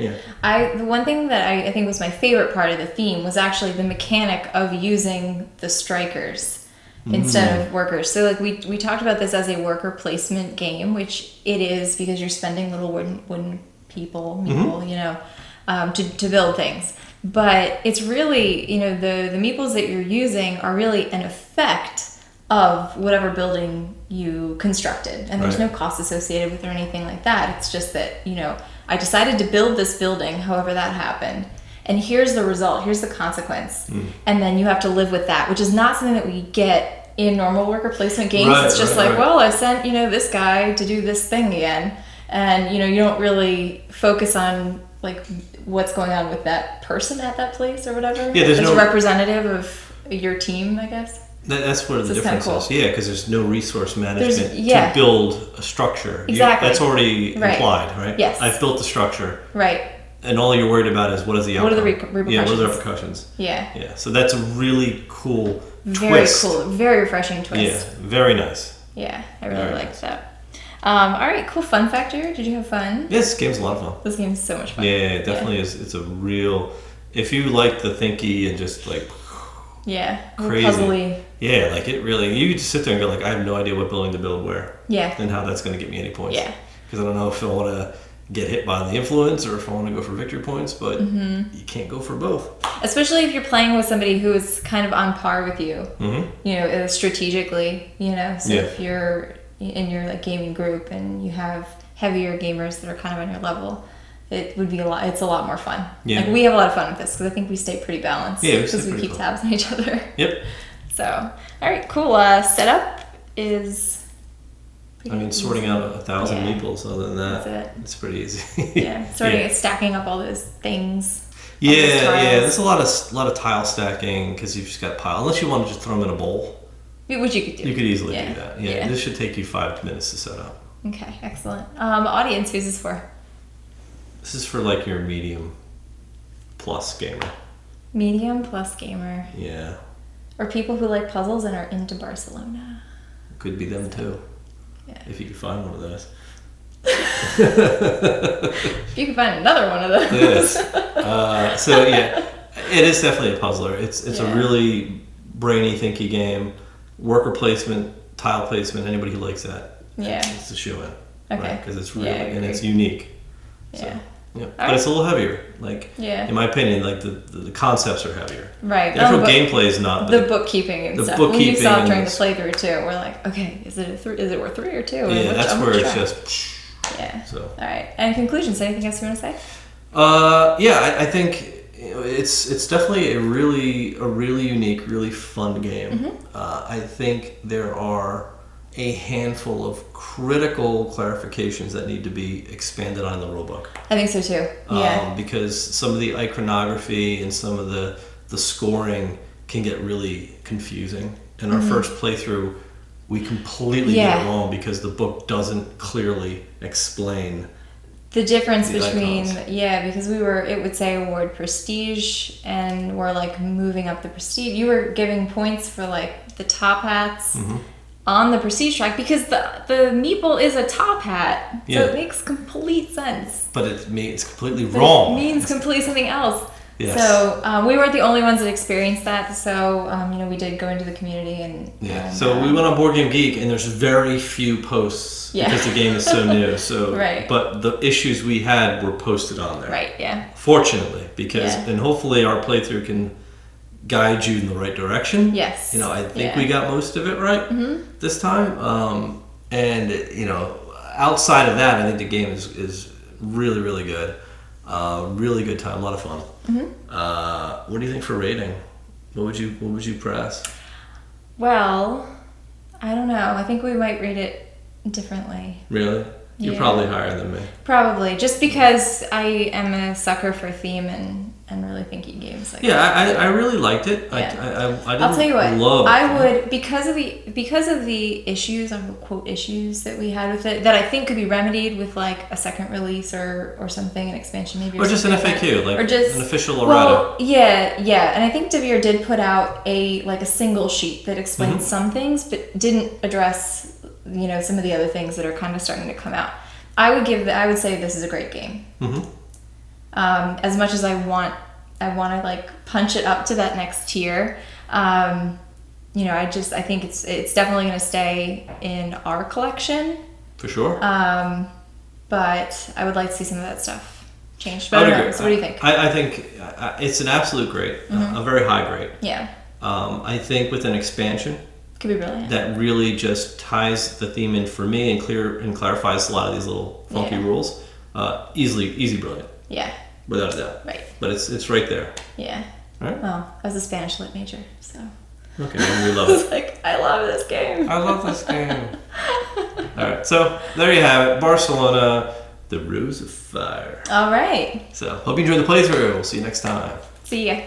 The one thing that I think was my favorite part of the theme was actually the mechanic of using the strikers instead of workers. So like we talked about this as a worker placement game, which it is because you're spending little wooden people, to build things. But it's really, the meeples that you're using are really an effect of whatever building you constructed. And there's no cost associated with it or anything like that. It's just that, I decided to build this building, however that happened. and here's the result, here's the consequence, and then you have to live with that, which is not something that we get in normal worker placement games. Right, it's just right, like, right. well, I sent this guy to do this thing again, and you don't really focus on like what's going on with that person at that place or whatever. Yeah, there's it's no representative of your team, I guess. That's where the So it's difference kinda is. cool. Yeah, because there's no resource management yeah. to build a structure. Exactly. That's already Right. implied, right? Yes. I've built the structure, Right. and all you're worried about is what is the outcome. What are the repercussions? Yeah, what are the repercussions? Yeah. Yeah, so that's a really cool Very twist. cool. Very refreshing twist. Yeah, very nice. Yeah, I really Very liked that. All right, cool. Fun factor. Did you have fun? Yeah, this game's a lot of fun. This game's so much fun. Yeah, it definitely is. It's a real. If you like the thinky and just like Yeah. crazy, Puzzly. yeah, like it really. You could just sit there and go like, I have no idea what building to build where, Yeah. and how that's going to get me any points. Yeah. Because I don't know if I want to get hit by the influence or if I want to go for victory points, but Mm-hmm. you can't go for both. Especially if you're playing with somebody who is kind of on par with you. Mm-hmm. Strategically. So Yeah. if you're in your like gaming group and you have heavier gamers that are kind of on your level, it would be it's a lot more fun. Yeah. Like we have a lot of fun with this because I think we stay pretty balanced. Yeah, we stay because we pretty keep cool. tabs on each other. Yep. So, all right, cool. Setup is. I mean, sorting out 1,000 Yeah. meeples. Other than that, That's it. it's pretty easy. Yeah, stacking up all those things. Yeah, all those tiles. yeah. There's a lot of tile stacking because you've just got pile. Unless you want to just throw them in a bowl, Which you could do. you could easily Yeah. do that. Yeah, this should take you 5 minutes to set up. Okay, excellent. Audience, who's this for? This is for like your medium plus gamer. Medium plus gamer. Yeah, Or people who like puzzles and are into Barcelona. could be them too. Yeah. If you can find one of those. If you can find another one of those. Yes. So yeah, it is definitely a puzzler. It's Yeah. a really brainy, thinky game. Worker placement, tile placement. Anybody who likes that, Yeah. it's a shoe in. Okay. Because it's Yeah, really I and agree. it's unique. Yeah. So, yeah. All But right. it's a little heavier. Like Yeah. in my opinion, like the concepts are heavier. Right. The actual but gameplay is not. the But bookkeeping and the stuff. When you saw it bookkeeping during the is- playthrough too, we're like, okay, is it worth 3 or 2? Or yeah, which- that's on where which it's track? just. Yeah. So. All right. And conclusions. Anything else you want to say? Yeah, I think it's definitely a really unique, really fun game. Mm-hmm. I think there are a handful of critical clarifications that need to be expanded on in the rulebook. I think so too. Yeah. Because some of the iconography and some of the scoring can get really confusing. In our first playthrough, we completely get Mm-hmm. Yeah. it wrong because the book doesn't clearly explain. The difference The between icons. because it would say award prestige, and we're like moving up the prestige. You were giving points for like the top hats Mm-hmm. on the prestige track because the meeple is a top hat, so Yeah. it makes complete sense. But it's completely But wrong. It means completely something else. Yes. So we weren't the only ones that experienced that. So we did go into the community and Yeah. and, So we went on Board Game Geek, and there's very few posts Yeah. because the game is so new. So, Right. But the issues we had were posted on there. right, yeah, Fortunately, because Yeah. and hopefully our playthrough can guide you in the right direction. yes, I think yeah. we got most of it right this time. And outside of that, I think the game is really really good. Really good time, a lot of fun. What do you think for rating? What would you press? Well, I don't know. I think we might rate it differently. Really? You're Yeah. probably higher than me. Probably just because I am a sucker for theme and really thinking games. Like Yeah, I really liked it. Yeah. I didn't I'll tell you what. love I it. would because of the issues, I would quote issues that we had with it that I think could be remedied with like a second release or something, an expansion maybe, Or just an something like that. FAQ, like or just an official errata. Well, yeah, and I think Devere did put out a single sheet that explained Mm-hmm. some things, but didn't address some of the other things that are kind of starting to come out. I would say this is a great game. Mm-hmm. As much as I want to like punch it up to that next tier. I think it's definitely going to stay in our collection. For sure. But I would like to see some of that stuff changed. I But would I don't know. agree. So what do you think? I think it's an absolute grade, a very high grade. Yeah, I think with an expansion could be brilliant. that really just ties the theme in for me and clarifies a lot of these little funky Yeah. rules. Easy brilliant. Yeah, without a doubt. Right. But it's right there. Yeah. All right. Well, I was a Spanish lit major, so. Okay, well, we love I it. was like, I love this game. I love this game. All right, so there you have it. Barcelona, the Ruse of Fire. All right. So hope you enjoyed the playthrough. We'll see you next time. See ya.